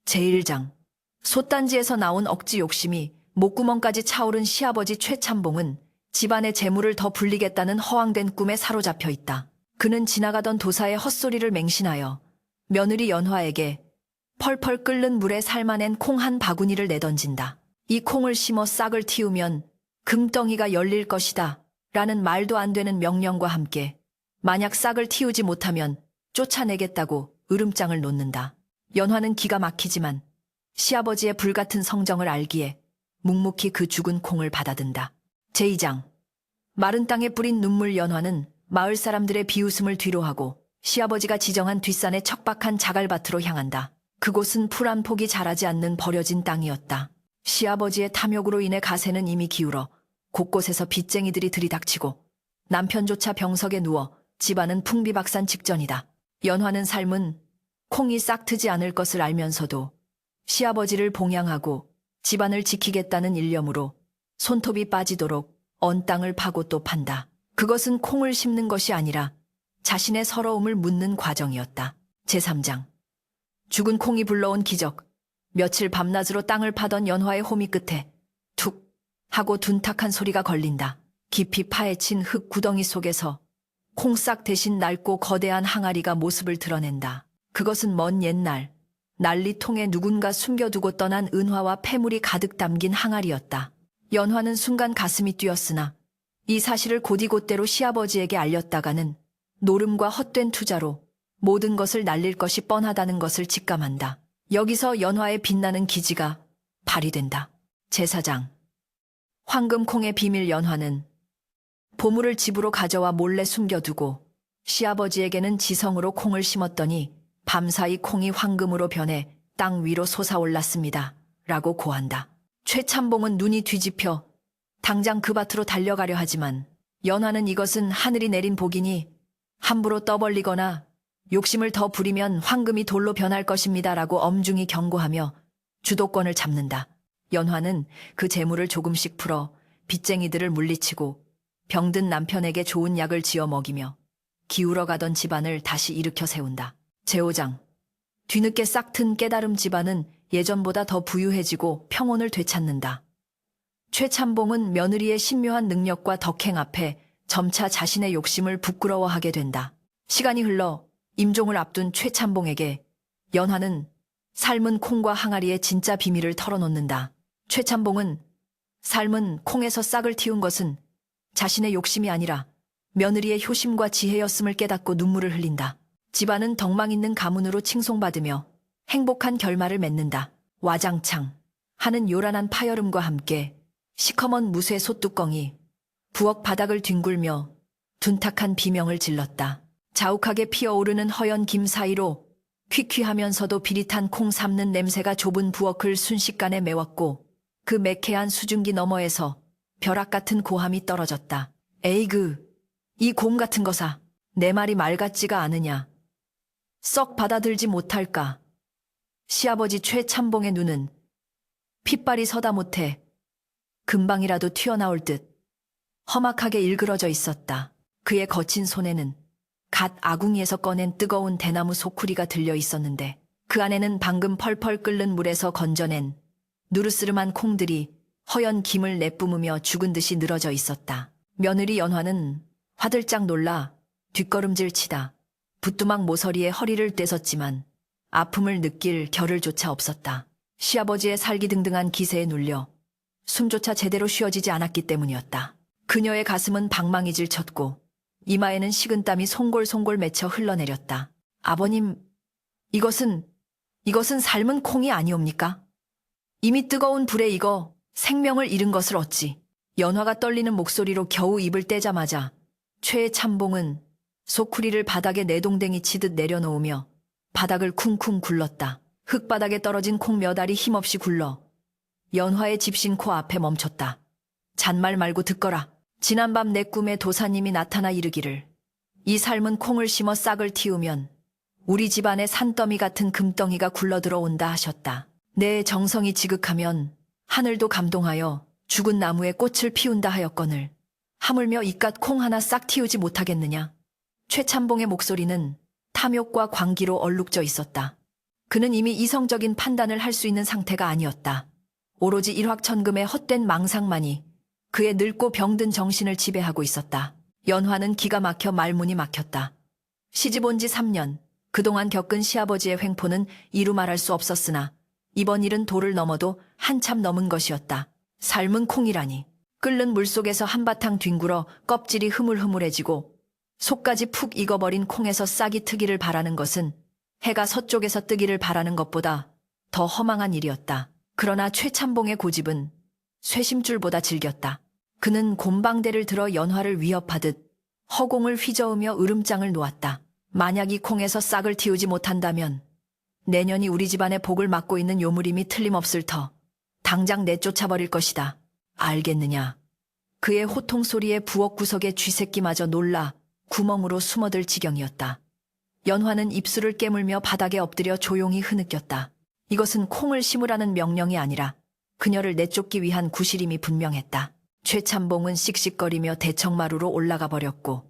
제1장. 솥단지에서 나온 억지 욕심이 목구멍까지 차오른 시아버지 최참봉은 집안의 재물을 더 불리겠다는 허황된 꿈에 사로잡혀 있다. 그는 지나가던 도사의 헛소리를 맹신하여 며느리 연화에게 펄펄 끓는 물에 삶아낸 콩 한 바구니를 내던진다. 이 콩을 심어 싹을 틔우면 금덩이가 열릴 것이다. 라는 말도 안 되는 명령과 함께 만약 싹을 틔우지 못하면 쫓아내겠다고 으름장을 놓는다. 연화는 기가 막히지만 시아버지의 불같은 성정을 알기에 묵묵히 그 죽은 콩을 받아든다. 제2장. 마른 땅에 뿌린 눈물. 연화는 마을 사람들의 비웃음을 뒤로하고 시아버지가 지정한 뒷산의 척박한 자갈밭으로 향한다. 그곳은 풀 한 폭이 자라지 않는 버려진 땅이었다. 시아버지의 탐욕으로 인해 가세는 이미 기울어 곳곳에서 빚쟁이들이 들이닥치고 남편조차 병석에 누워 집안은 풍비박산 직전이다. 연화는 삶은 콩이 싹트지 않을 것을 알면서도 시아버지를 봉양하고 집안을 지키겠다는 일념으로 손톱이 빠지도록 언 땅을 파고 또 판다. 그것은 콩을 심는 것이 아니라 자신의 서러움을 묻는 과정이었다. 제3장. 죽은 콩이 불러온 기적. 며칠 밤낮으로 땅을 파던 연화의 호미 끝에 툭 하고 둔탁한 소리가 걸린다. 깊이 파헤친 흙 구덩이 속에서 콩싹 대신 낡고 거대한 항아리가 모습을 드러낸다. 그것은 먼 옛날 난리통에 누군가 숨겨두고 떠난 은화와 폐물이 가득 담긴 항아리였다. 연화는 순간 가슴이 뛰었으나 이 사실을 곧이곧대로 시아버지에게 알렸다가는 노름과 헛된 투자로 모든 것을 날릴 것이 뻔하다는 것을 직감한다. 여기서 연화의 빛나는 기지가 발휘된다. 제4장. 황금콩의 비밀. 연화는 보물을 집으로 가져와 몰래 숨겨두고 시아버지에게는 지성으로 콩을 심었더니 밤사이 콩이 황금으로 변해 땅 위로 솟아올랐습니다. 라고 고한다. 최참봉은 눈이 뒤집혀 당장 그 밭으로 달려가려 하지만 연화는 이것은 하늘이 내린 복이니 함부로 떠벌리거나 욕심을 더 부리면 황금이 돌로 변할 것입니다. 라고 엄중히 경고하며 주도권을 잡는다. 연화는 그 재물을 조금씩 풀어 빚쟁이들을 물리치고 병든 남편에게 좋은 약을 지어 먹이며 기울어가던 집안을 다시 일으켜 세운다. 제5장. 뒤늦게 싹튼 깨달음. 집안은 예전보다 더 부유해지고 평온을 되찾는다. 최참봉은 며느리의 신묘한 능력과 덕행 앞에 점차 자신의 욕심을 부끄러워하게 된다. 시간이 흘러 임종을 앞둔 최참봉에게 연화는 삶은 콩과 항아리의 진짜 비밀을 털어놓는다. 최참봉은 삶은 콩에서 싹을 틔운 것은 자신의 욕심이 아니라 며느리의 효심과 지혜였음을 깨닫고 눈물을 흘린다. 집안은 덕망 있는 가문으로 칭송받으며 행복한 결말을 맺는다. 와장창 하는 요란한 파열음과 함께 시커먼 무쇠 솥뚜껑이 부엌 바닥을 뒹굴며 둔탁한 비명을 질렀다. 자욱하게 피어오르는 허연 김 사이로 퀴퀴하면서도 비릿한 콩 삶는 냄새가 좁은 부엌을 순식간에 메웠고 그 매캐한 수증기 너머에서 벼락 같은 고함이 떨어졌다. 에이그, 이 곰 같은 거사, 내 말이 말 같지가 않으냐. 썩 받아들지 못할까. 시아버지 최참봉의 눈은 핏발이 서다 못해 금방이라도 튀어나올 듯 험악하게 일그러져 있었다. 그의 거친 손에는 갓 아궁이에서 꺼낸 뜨거운 대나무 소쿠리가 들려 있었는데 그 안에는 방금 펄펄 끓는 물에서 건져낸 누르스름한 콩들이 허연 김을 내뿜으며 죽은 듯이 늘어져 있었다. 며느리 연화는 화들짝 놀라 뒷걸음질 치다 부뚜막 모서리에 허리를 떼섰지만 아픔을 느낄 겨를조차 없었다. 시아버지의 살기등등한 기세에 눌려 숨조차 제대로 쉬어지지 않았기 때문이었다. 그녀의 가슴은 방망이질 쳤고 이마에는 식은땀이 송골송골 맺혀 흘러내렸다. 아버님, 이것은 삶은 콩이 아니옵니까? 이미 뜨거운 불에 익어 생명을 잃은 것을 어찌. 연화가 떨리는 목소리로 겨우 입을 떼자마자 최참봉은 소쿠리를 바닥에 내동댕이 치듯 내려놓으며 바닥을 쿵쿵 굴렀다. 흙바닥에 떨어진 콩 몇 알이 힘없이 굴러 연화의 집신 코 앞에 멈췄다. 잔말 말고 듣거라. 지난밤 내 꿈에 도사님이 나타나 이르기를 이 삶은 콩을 심어 싹을 틔우면 우리 집안에 산더미 같은 금덩이가 굴러들어온다 하셨다. 내 정성이 지극하면 하늘도 감동하여 죽은 나무에 꽃을 피운다 하였거늘 하물며 이깟 콩 하나 싹 틔우지 못하겠느냐. 최참봉의 목소리는 탐욕과 광기로 얼룩져 있었다. 그는 이미 이성적인 판단을 할 수 있는 상태가 아니었다. 오로지 일확천금의 헛된 망상만이 그의 늙고 병든 정신을 지배하고 있었다. 연화는 기가 막혀 말문이 막혔다. 시집 온 지 3년, 그동안 겪은 시아버지의 횡포는 이루 말할 수 없었으나 이번 일은 도를 넘어도 한참 넘은 것이었다. 삶은 콩이라니. 끓는 물속에서 한바탕 뒹굴어 껍질이 흐물흐물해지고 속까지 푹 익어버린 콩에서 싹이 트기를 바라는 것은 해가 서쪽에서 뜨기를 바라는 것보다 더 허망한 일이었다. 그러나 최참봉의 고집은 쇠심줄보다 질겼다. 그는 곰방대를 들어 연화를 위협하듯 허공을 휘저으며 으름장을 놓았다. 만약 이 콩에서 싹을 틔우지 못한다면 내년이 우리 집안의 복을 막고 있는 요물임이 틀림없을 터. 당장 내쫓아버릴 것이다. 알겠느냐. 그의 호통 소리에 부엌 구석의 쥐새끼마저 놀라 구멍으로 숨어들 지경이었다. 연화는 입술을 깨물며 바닥에 엎드려 조용히 흐느꼈다. 이것은 콩을 심으라는 명령이 아니라 그녀를 내쫓기 위한 구실임이 분명했다. 최참봉은 씩씩거리며 대청마루로 올라가 버렸고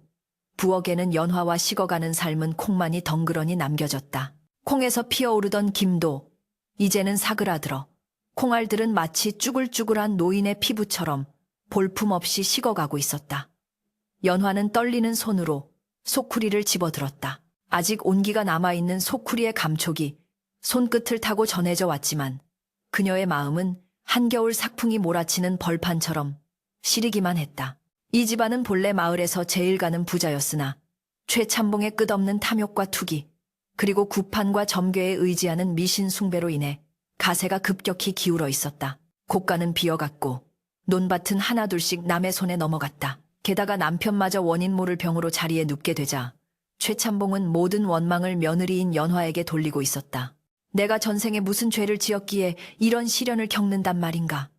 부엌에는 연화와 식어가는 삶은 콩만이 덩그러니 남겨졌다. 콩에서 피어오르던 김도 이제는 사그라들어 콩알들은 마치 쭈글쭈글한 노인의 피부처럼 볼품없이 식어가고 있었다. 연화는 떨리는 손으로 소쿠리를 집어들었다. 아직 온기가 남아있는 소쿠리의 감촉이 손끝을 타고 전해져 왔지만 그녀의 마음은 한겨울 삭풍이 몰아치는 벌판처럼 시리기만 했다. 이 집안은 본래 마을에서 제일 가는 부자였으나 최참봉의 끝없는 탐욕과 투기 그리고 구판과 점괘에 의지하는 미신 숭배로 인해 가세가 급격히 기울어 있었다. 고가는 비어갔고 논밭은 하나둘씩 남의 손에 넘어갔다. 게다가 남편마저 원인 모를 병으로 자리에 눕게 되자 최참봉은 모든 원망을 며느리인 연화에게 돌리고 있었다. 내가 전생에 무슨 죄를 지었기에 이런 시련을 겪는단 말인가.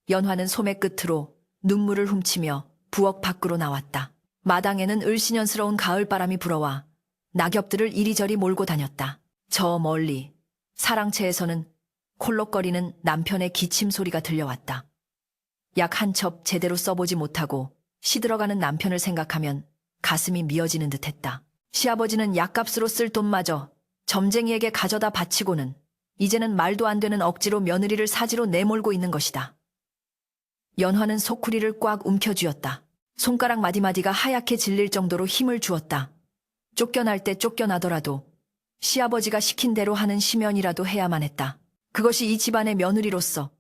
연화는 소매 끝으로 눈물을 훔치며 부엌 밖으로 나왔다. 마당에는 을씨년스러운 가을바람이 불어와 낙엽들을 이리저리 몰고 다녔다. 저 멀리 사랑채에서는 콜록거리는 남편의 기침 소리가 들려왔다. 약 한 첩 제대로 써보지 못하고 시들어가는 남편을 생각하면 가슴이 미어지는 듯했다. 시아버지는 약값으로 쓸 돈마저 점쟁이에게 가져다 바치고는 이제는 말도 안 되는 억지로 며느리를 사지로 내몰고 있는 것이다. 연화는 소쿠리를 꽉 움켜쥐었다. 손가락 마디마디가 하얗게 질릴 정도로 힘을 주었다. 쫓겨날 때 쫓겨나더라도 시아버지가 시킨 대로 하는 심연이라도 해야만 했다. 그것이 이 집안의 며느리로서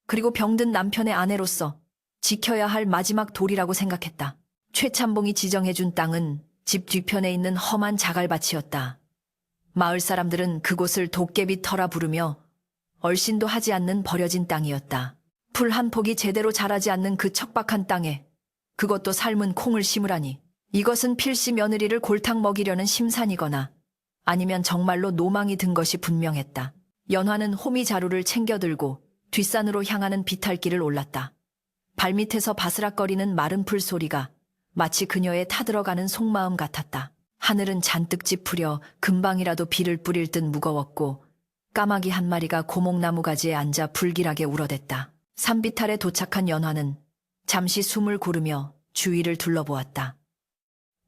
그리고 병든 남편의 아내로서 지켜야 할 마지막 도리라고 생각했다. 최참봉이 지정해준 땅은 집 뒤편에 있는 험한 자갈밭이었다. 마을 사람들은 그곳을 도깨비 터라 부르며 얼씬도 하지 않는 버려진 땅이었다. 풀 한 폭이 제대로 자라지 않는 그 척박한 땅에 그것도 삶은 콩을 심으라니 이것은 필시 며느리를 골탕 먹이려는 심산이거나 아니면 정말로 노망이 든 것이 분명했다. 연화는 호미 자루를 챙겨들고 뒷산으로 향하는 비탈길을 올랐다. 발밑에서 바스락거리는 마른 풀 소리가 마치 그녀의 타들어가는 속마음 같았다. 하늘은 잔뜩 찌푸려 금방이라도 비를 뿌릴 듯 무거웠고 까마귀 한 마리가 고목나무 가지에 앉아 불길하게 울어댔다. 산비탈에 도착한 연화는 잠시 숨을 고르며 주위를 둘러보았다.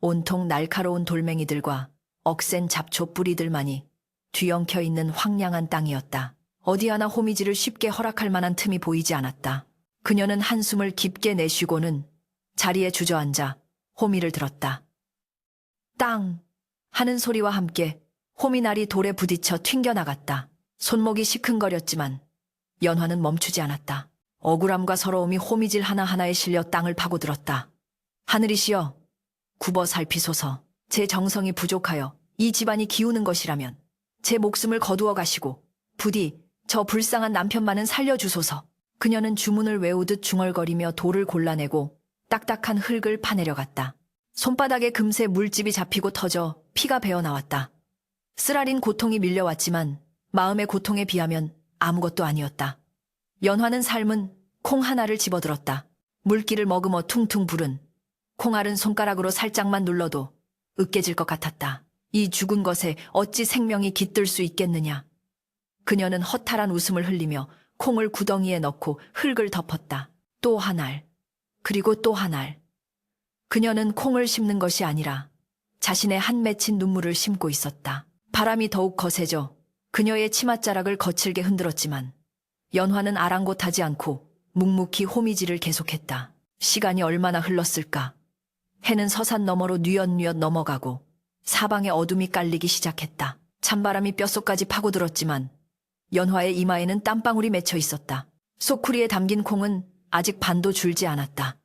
온통 날카로운 돌멩이들과 억센 잡초 뿌리들만이 뒤엉켜 있는 황량한 땅이었다. 어디 하나 호미질을 쉽게 허락할 만한 틈이 보이지 않았다. 그녀는 한숨을 깊게 내쉬고는 자리에 주저앉아 호미를 들었다. 땅! 하는 소리와 함께 호미날이 돌에 부딪혀 튕겨나갔다. 손목이 시큰거렸지만 연화는 멈추지 않았다. 억울함과 서러움이 호미질 하나하나에 실려 땅을 파고들었다. 하늘이시여, 굽어 살피소서. 제 정성이 부족하여 이 집안이 기우는 것이라면 제 목숨을 거두어 가시고 부디 저 불쌍한 남편만은 살려주소서. 그녀는 주문을 외우듯 중얼거리며 돌을 골라내고 딱딱한 흙을 파내려갔다. 손바닥에 금세 물집이 잡히고 터져 피가 배어나왔다. 쓰라린 고통이 밀려왔지만 마음의 고통에 비하면 아무것도 아니었다. 연화는 삶은 콩 하나를 집어들었다. 물기를 머금어 퉁퉁 부른 콩알은 손가락으로 살짝만 눌러도 으깨질 것 같았다. 이 죽은 것에 어찌 생명이 깃들 수 있겠느냐. 그녀는 허탈한 웃음을 흘리며 콩을 구덩이에 넣고 흙을 덮었다. 또 한 알, 그리고 또 한 알. 그녀는 콩을 심는 것이 아니라 자신의 한 맺힌 눈물을 심고 있었다. 바람이 더욱 거세져 그녀의 치맛자락을 거칠게 흔들었지만 연화는 아랑곳하지 않고 묵묵히 호미질을 계속했다. 시간이 얼마나 흘렀을까? 해는 서산 너머로 뉘엿뉘엿 넘어가고 사방에 어둠이 깔리기 시작했다. 찬바람이 뼛속까지 파고들었지만 연화의 이마에는 땀방울이 맺혀 있었다. 소쿠리에 담긴 콩은 아직 반도 줄지 않았다.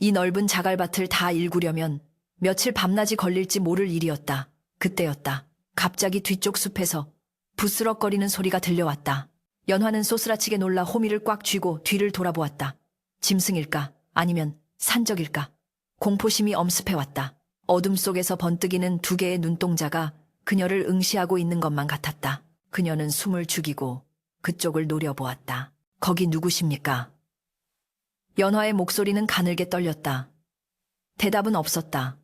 이 넓은 자갈밭을 다 일구려면 며칠 밤낮이 걸릴지 모를 일이었다. 그때였다. 갑자기 뒤쪽 숲에서 부스럭거리는 소리가 들려왔다. 연화는 소스라치게 놀라 호미를 꽉 쥐고 뒤를 돌아보았다. 짐승일까? 아니면 산적일까? 공포심이 엄습해왔다. 어둠 속에서 번뜩이는 두 개의 눈동자가 그녀를 응시하고 있는 것만 같았다. 그녀는 숨을 죽이고 그쪽을 노려보았다. 거기 누구십니까? 연화의 목소리는 가늘게 떨렸다. 대답은 없었다.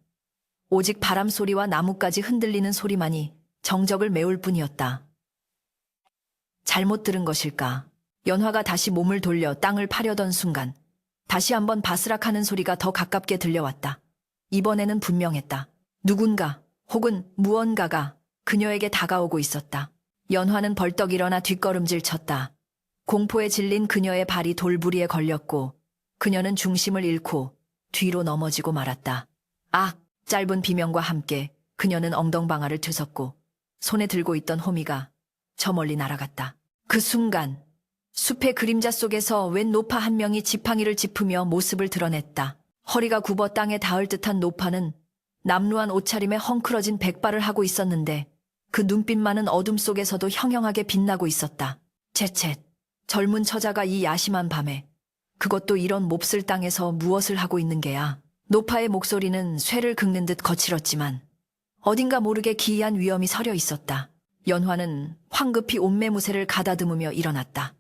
오직 바람 소리와 나뭇가지 흔들리는 소리만이 정적을 메울 뿐이었다. 잘못 들은 것일까? 연화가 다시 몸을 돌려 땅을 파려던 순간 다시 한번 바스락하는 소리가 더 가깝게 들려왔다. 이번에는 분명했다. 누군가 혹은 무언가가 그녀에게 다가오고 있었다. 연화는 벌떡 일어나 뒷걸음질 쳤다. 공포에 질린 그녀의 발이 돌부리에 걸렸고 그녀는 중심을 잃고 뒤로 넘어지고 말았다. 아! 짧은 비명과 함께 그녀는 엉덩방아를 뒤섞고 손에 들고 있던 호미가 저 멀리 날아갔다. 그 순간 숲의 그림자 속에서 웬 노파 한 명이 지팡이를 짚으며 모습을 드러냈다. 허리가 굽어 땅에 닿을 듯한 노파는 남루한 옷차림에 헝클어진 백발을 하고 있었는데 그 눈빛만은 어둠 속에서도 형형하게 빛나고 있었다. 쳇쳇, 젊은 처자가 이 야심한 밤에 그것도 이런 몹쓸 땅에서 무엇을 하고 있는 게야. 노파의 목소리는 쇠를 긁는 듯 거칠었지만 어딘가 모르게 기이한 위험이 서려 있었다. 연화는 황급히 옷매무새를 가다듬으며 일어났다.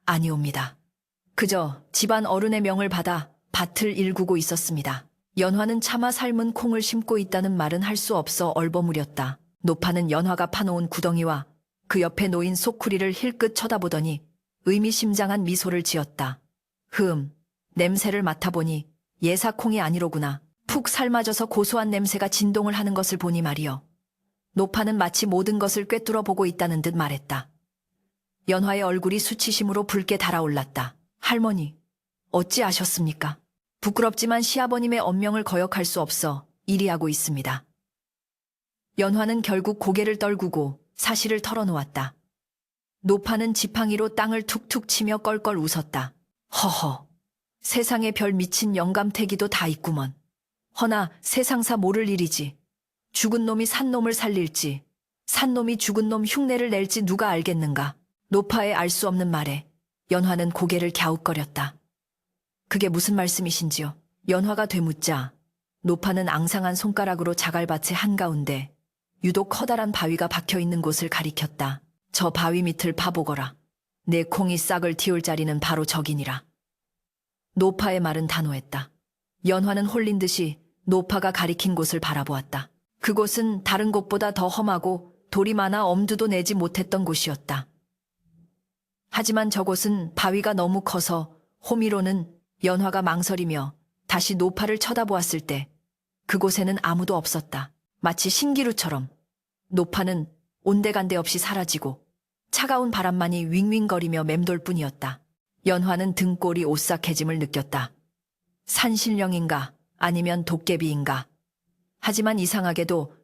아니옵니다. 그저 집안 어른의 명을 받아 밭을 일구고 있었습니다. 연화는 차마 삶은 콩을 심고 있다는 말은 할 수 없어 얼버무렸다. 노파는 연화가 파놓은 구덩이와 그 옆에 놓인 소쿠리를 힐끗 쳐다보더니 의미심장한 미소를 지었다. 냄새를 맡아보니 예사콩이 아니로구나. 푹 삶아져서 고소한 냄새가 진동을 하는 것을 보니 말이여. 노파는 마치 모든 것을 꿰뚫어 보고 있다는 듯 말했다. 연화의 얼굴이 수치심으로 붉게 달아올랐다. 할머니, 어찌 아셨습니까? 부끄럽지만 시아버님의 언명을 거역할 수 없어 일이하고 있습니다. 연화는 결국 고개를 떨구고 사실을 털어놓았다. 노파는 지팡이로 땅을 툭툭 치며 껄껄 웃었다. 허허. 세상에 별 미친 영감태기도 다 있구먼. 허나 세상사 모를 일이지. 죽은 놈이 산 놈을 살릴지, 산 놈이 죽은 놈 흉내를 낼지 누가 알겠는가. 노파의 알 수 없는 말에 연화는 고개를 갸웃거렸다. 그게 무슨 말씀이신지요? 연화가 되묻자 노파는 앙상한 손가락으로 자갈밭의 한가운데 유독 커다란 바위가 박혀있는 곳을 가리켰다. 저 바위 밑을 파보거라. 내 콩이 싹을 틔울 자리는 바로 저기니라. 노파의 말은 단호했다. 연화는 홀린 듯이 노파가 가리킨 곳을 바라보았다. 그곳은 다른 곳보다 더 험하고 돌이 많아 엄두도 내지 못했던 곳이었다. 하지만 저곳은 바위가 너무 커서 호미로는 연화가 망설이며 다시 노파를 쳐다보았을 때 그곳에는 아무도 없었다. 마치 신기루처럼 노파는 온데간데 없이 사라지고 차가운 바람만이 윙윙거리며 맴돌 뿐이었다. 연화는 등골이 오싹해짐을 느꼈다. 산신령인가 아니면 도깨비인가. 하지만 이상하게도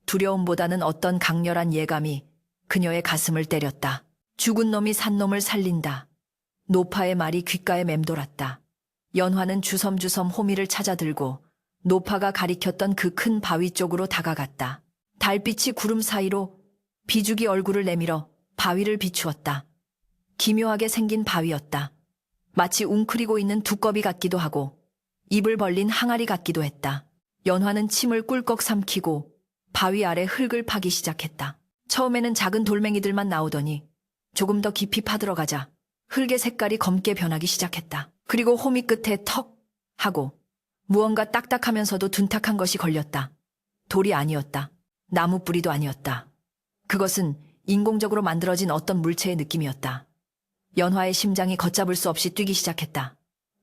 두려움보다는 어떤 강렬한 예감이 그녀의 가슴을 때렸다. 죽은 놈이 산 놈을 살린다. 노파의 말이 귓가에 맴돌았다. 연화는 주섬주섬 호미를 찾아들고 노파가 가리켰던 그 큰 바위 쪽으로 다가갔다. 달빛이 구름 사이로 비죽이 얼굴을 내밀어 바위를 비추었다. 기묘하게 생긴 바위였다. 마치 웅크리고 있는 두꺼비 같기도 하고 입을 벌린 항아리 같기도 했다. 연화는 침을 꿀꺽 삼키고 바위 아래 흙을 파기 시작했다. 처음에는 작은 돌멩이들만 나오더니 조금 더 깊이 파들어가자 흙의 색깔이 검게 변하기 시작했다. 그리고 호미 끝에 턱 하고 무언가 딱딱하면서도 둔탁한 것이 걸렸다. 돌이 아니었다. 나무 뿌리도 아니었다. 그것은 인공적으로 만들어진 어떤 물체의 느낌이었다. 연화의 심장이 걷잡을 수 없이 뛰기 시작했다.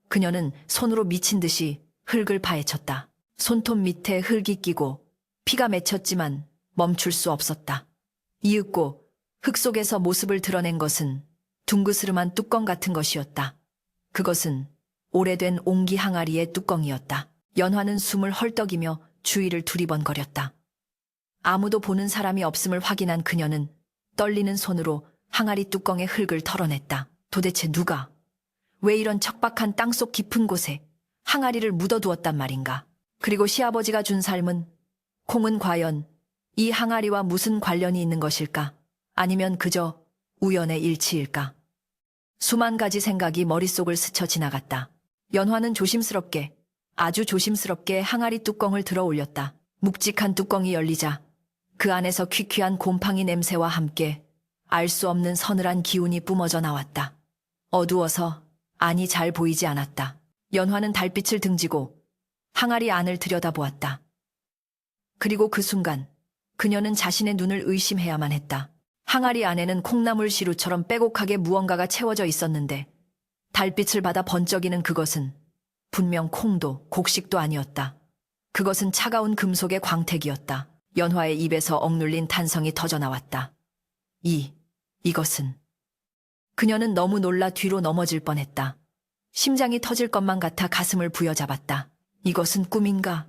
그녀는 손으로 미친 듯이 흙을 파헤쳤다. 손톱 밑에 흙이 끼고 피가 맺혔지만 멈출 수 없었다. 이윽고 흙 속에서 모습을 드러낸 것은 둥그스름한 뚜껑 같은 것이었다. 그것은 오래된 옹기 항아리의 뚜껑이었다. 연화는 숨을 헐떡이며 주위를 두리번거렸다. 아무도 보는 사람이 없음을 확인한 그녀는 떨리는 손으로 항아리 뚜껑의 흙을 털어냈다. 도대체 누가, 왜 이런 척박한 땅속 깊은 곳에 항아리를 묻어두었단 말인가? 그리고 시아버지가 준 삶은, 콩은 과연 이 항아리와 무슨 관련이 있는 것일까? 아니면 그저 우연의 일치일까? 수만 가지 생각이 머릿속을 스쳐 지나갔다. 연화는 조심스럽게, 아주 조심스럽게 항아리 뚜껑을 들어 올렸다. 묵직한 뚜껑이 열리자 그 안에서 퀴퀴한 곰팡이 냄새와 함께 알 수 없는 서늘한 기운이 뿜어져 나왔다. 어두워서 안이 잘 보이지 않았다. 연화는 달빛을 등지고 항아리 안을 들여다보았다. 그리고 그 순간 그녀는 자신의 눈을 의심해야만 했다. 항아리 안에는 콩나물 시루처럼 빼곡하게 무언가가 채워져 있었는데 달빛을 받아 번쩍이는 그것은 분명 콩도 곡식도 아니었다. 그것은 차가운 금속의 광택이었다. 연화의 입에서 억눌린 탄성이 터져나왔다. 이것은. 그녀는 너무 놀라 뒤로 넘어질 뻔했다. 심장이 터질 것만 같아 가슴을 부여잡았다. 이것은 꿈인가?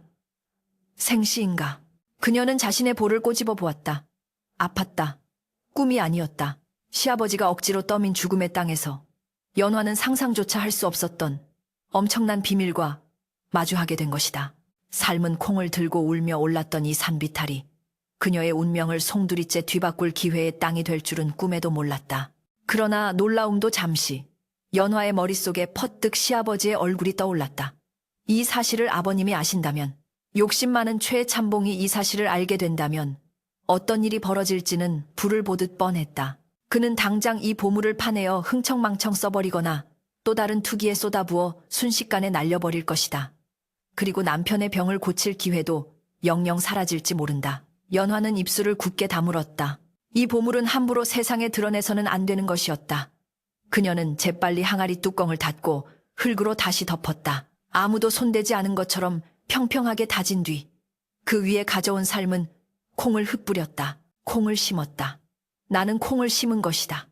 생시인가? 그녀는 자신의 볼을 꼬집어 보았다. 아팠다. 꿈이 아니었다. 시아버지가 억지로 떠민 죽음의 땅에서 연화는 상상조차 할 수 없었던 엄청난 비밀과 마주하게 된 것이다. 삶은 콩을 들고 울며 올랐던 이 산비탈이 그녀의 운명을 송두리째 뒤바꿀 기회의 땅이 될 줄은 꿈에도 몰랐다. 그러나 놀라움도 잠시, 연화의 머릿속에 퍼뜩 시아버지의 얼굴이 떠올랐다. 이 사실을 아버님이 아신다면, 욕심 많은 최참봉이 이 사실을 알게 된다면 어떤 일이 벌어질지는 불을 보듯 뻔했다. 그는 당장 이 보물을 파내어 흥청망청 써버리거나 또 다른 투기에 쏟아부어 순식간에 날려버릴 것이다. 그리고 남편의 병을 고칠 기회도 영영 사라질지 모른다. 연화는 입술을 굳게 다물었다. 이 보물은 함부로 세상에 드러내서는 안 되는 것이었다. 그녀는 재빨리 항아리 뚜껑을 닫고 흙으로 다시 덮었다. 아무도 손대지 않은 것처럼 평평하게 다진 뒤 그 위에 가져온 삶은 콩을 흩뿌렸다. 콩을 심었다. 나는 콩을 심은 것이다.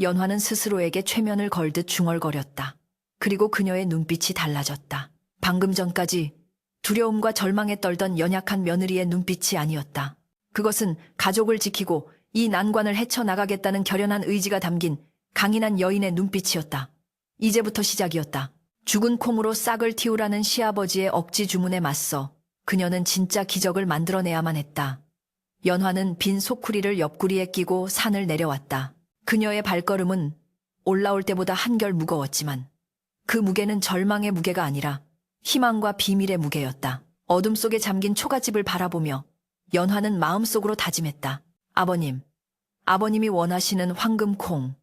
연화는 스스로에게 최면을 걸듯 중얼거렸다. 그리고 그녀의 눈빛이 달라졌다. 방금 전까지 두려움과 절망에 떨던 연약한 며느리의 눈빛이 아니었다. 그것은 가족을 지키고 이 난관을 헤쳐나가겠다는 결연한 의지가 담긴 강인한 여인의 눈빛이었다. 이제부터 시작이었다. 죽은 콩으로 싹을 틔우라는 시아버지의 억지 주문에 맞서 그녀는 진짜 기적을 만들어내야만 했다. 연화는 빈 소쿠리를 옆구리에 끼고 산을 내려왔다. 그녀의 발걸음은 올라올 때보다 한결 무거웠지만 그 무게는 절망의 무게가 아니라 희망과 비밀의 무게였다. 어둠 속에 잠긴 초가집을 바라보며 연화는 마음속으로 다짐했다. 아버님이 원하시는 황금콩,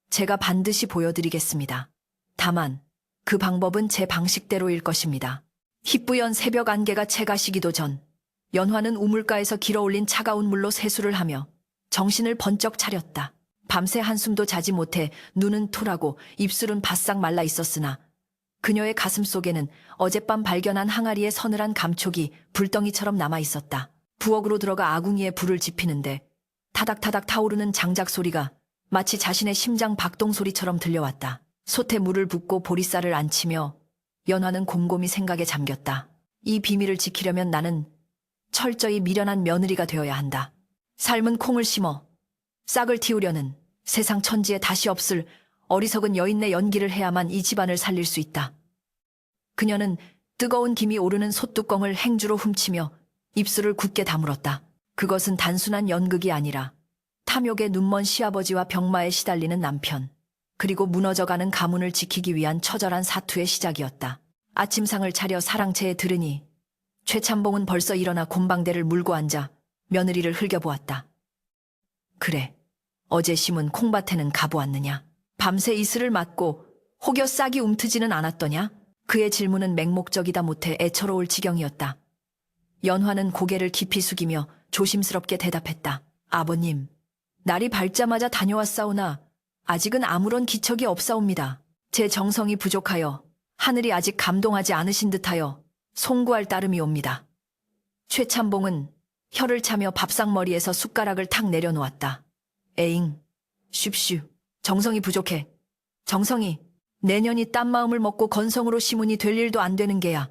제가 반드시 보여드리겠습니다. 다만 그 방법은 제 방식대로일 것입니다. 희뿌연 새벽 안개가 채가시기도 전 연화는 우물가에서 길어올린 차가운 물로 세수를 하며 정신을 번쩍 차렸다. 밤새 한숨도 자지 못해 눈은 토라고 입술은 바싹 말라 있었으나 그녀의 가슴 속에는 어젯밤 발견한 항아리의 서늘한 감촉이 불덩이처럼 남아 있었다. 부엌으로 들어가 아궁이에 불을 지피는데 타닥타닥 타오르는 장작 소리가 마치 자신의 심장 박동 소리처럼 들려왔다. 솥에 물을 붓고 보리쌀을 안치며 연화는 곰곰이 생각에 잠겼다. 이 비밀을 지키려면 나는 철저히 미련한 며느리가 되어야 한다. 삶은 콩을 심어 싹을 틔우려는 세상 천지에 다시 없을 어리석은 여인의 연기를 해야만 이 집안을 살릴 수 있다. 그녀는 뜨거운 김이 오르는 솥뚜껑을 행주로 훔치며 입술을 굳게 다물었다. 그것은 단순한 연극이 아니라 탐욕에 눈먼 시아버지와 병마에 시달리는 남편, 그리고 무너져가는 가문을 지키기 위한 처절한 사투의 시작이었다. 아침상을 차려 사랑채에 들으니 최참봉은 벌써 일어나 곰방대를 물고 앉아 며느리를 흘겨보았다. 그래, 어제 심은 콩밭에는 가보았느냐? 밤새 이슬을 맞고 혹여 싹이 움트지는 않았더냐? 그의 질문은 맹목적이다 못해 애처로울 지경이었다. 연화는 고개를 깊이 숙이며 조심스럽게 대답했다. 아버님, 날이 밝자마자 다녀왔사오나 아직은 아무런 기척이 없사옵니다. 제 정성이 부족하여 하늘이 아직 감동하지 않으신 듯하여 송구할 따름이옵니다. 최참봉은 혀를 차며 밥상머리에서 숟가락을 탁 내려놓았다. 에잉, 쉽슈. 정성이 부족해. 정성이. 내년이 딴 마음을 먹고 건성으로 시문이 될 일도 안 되는 게야.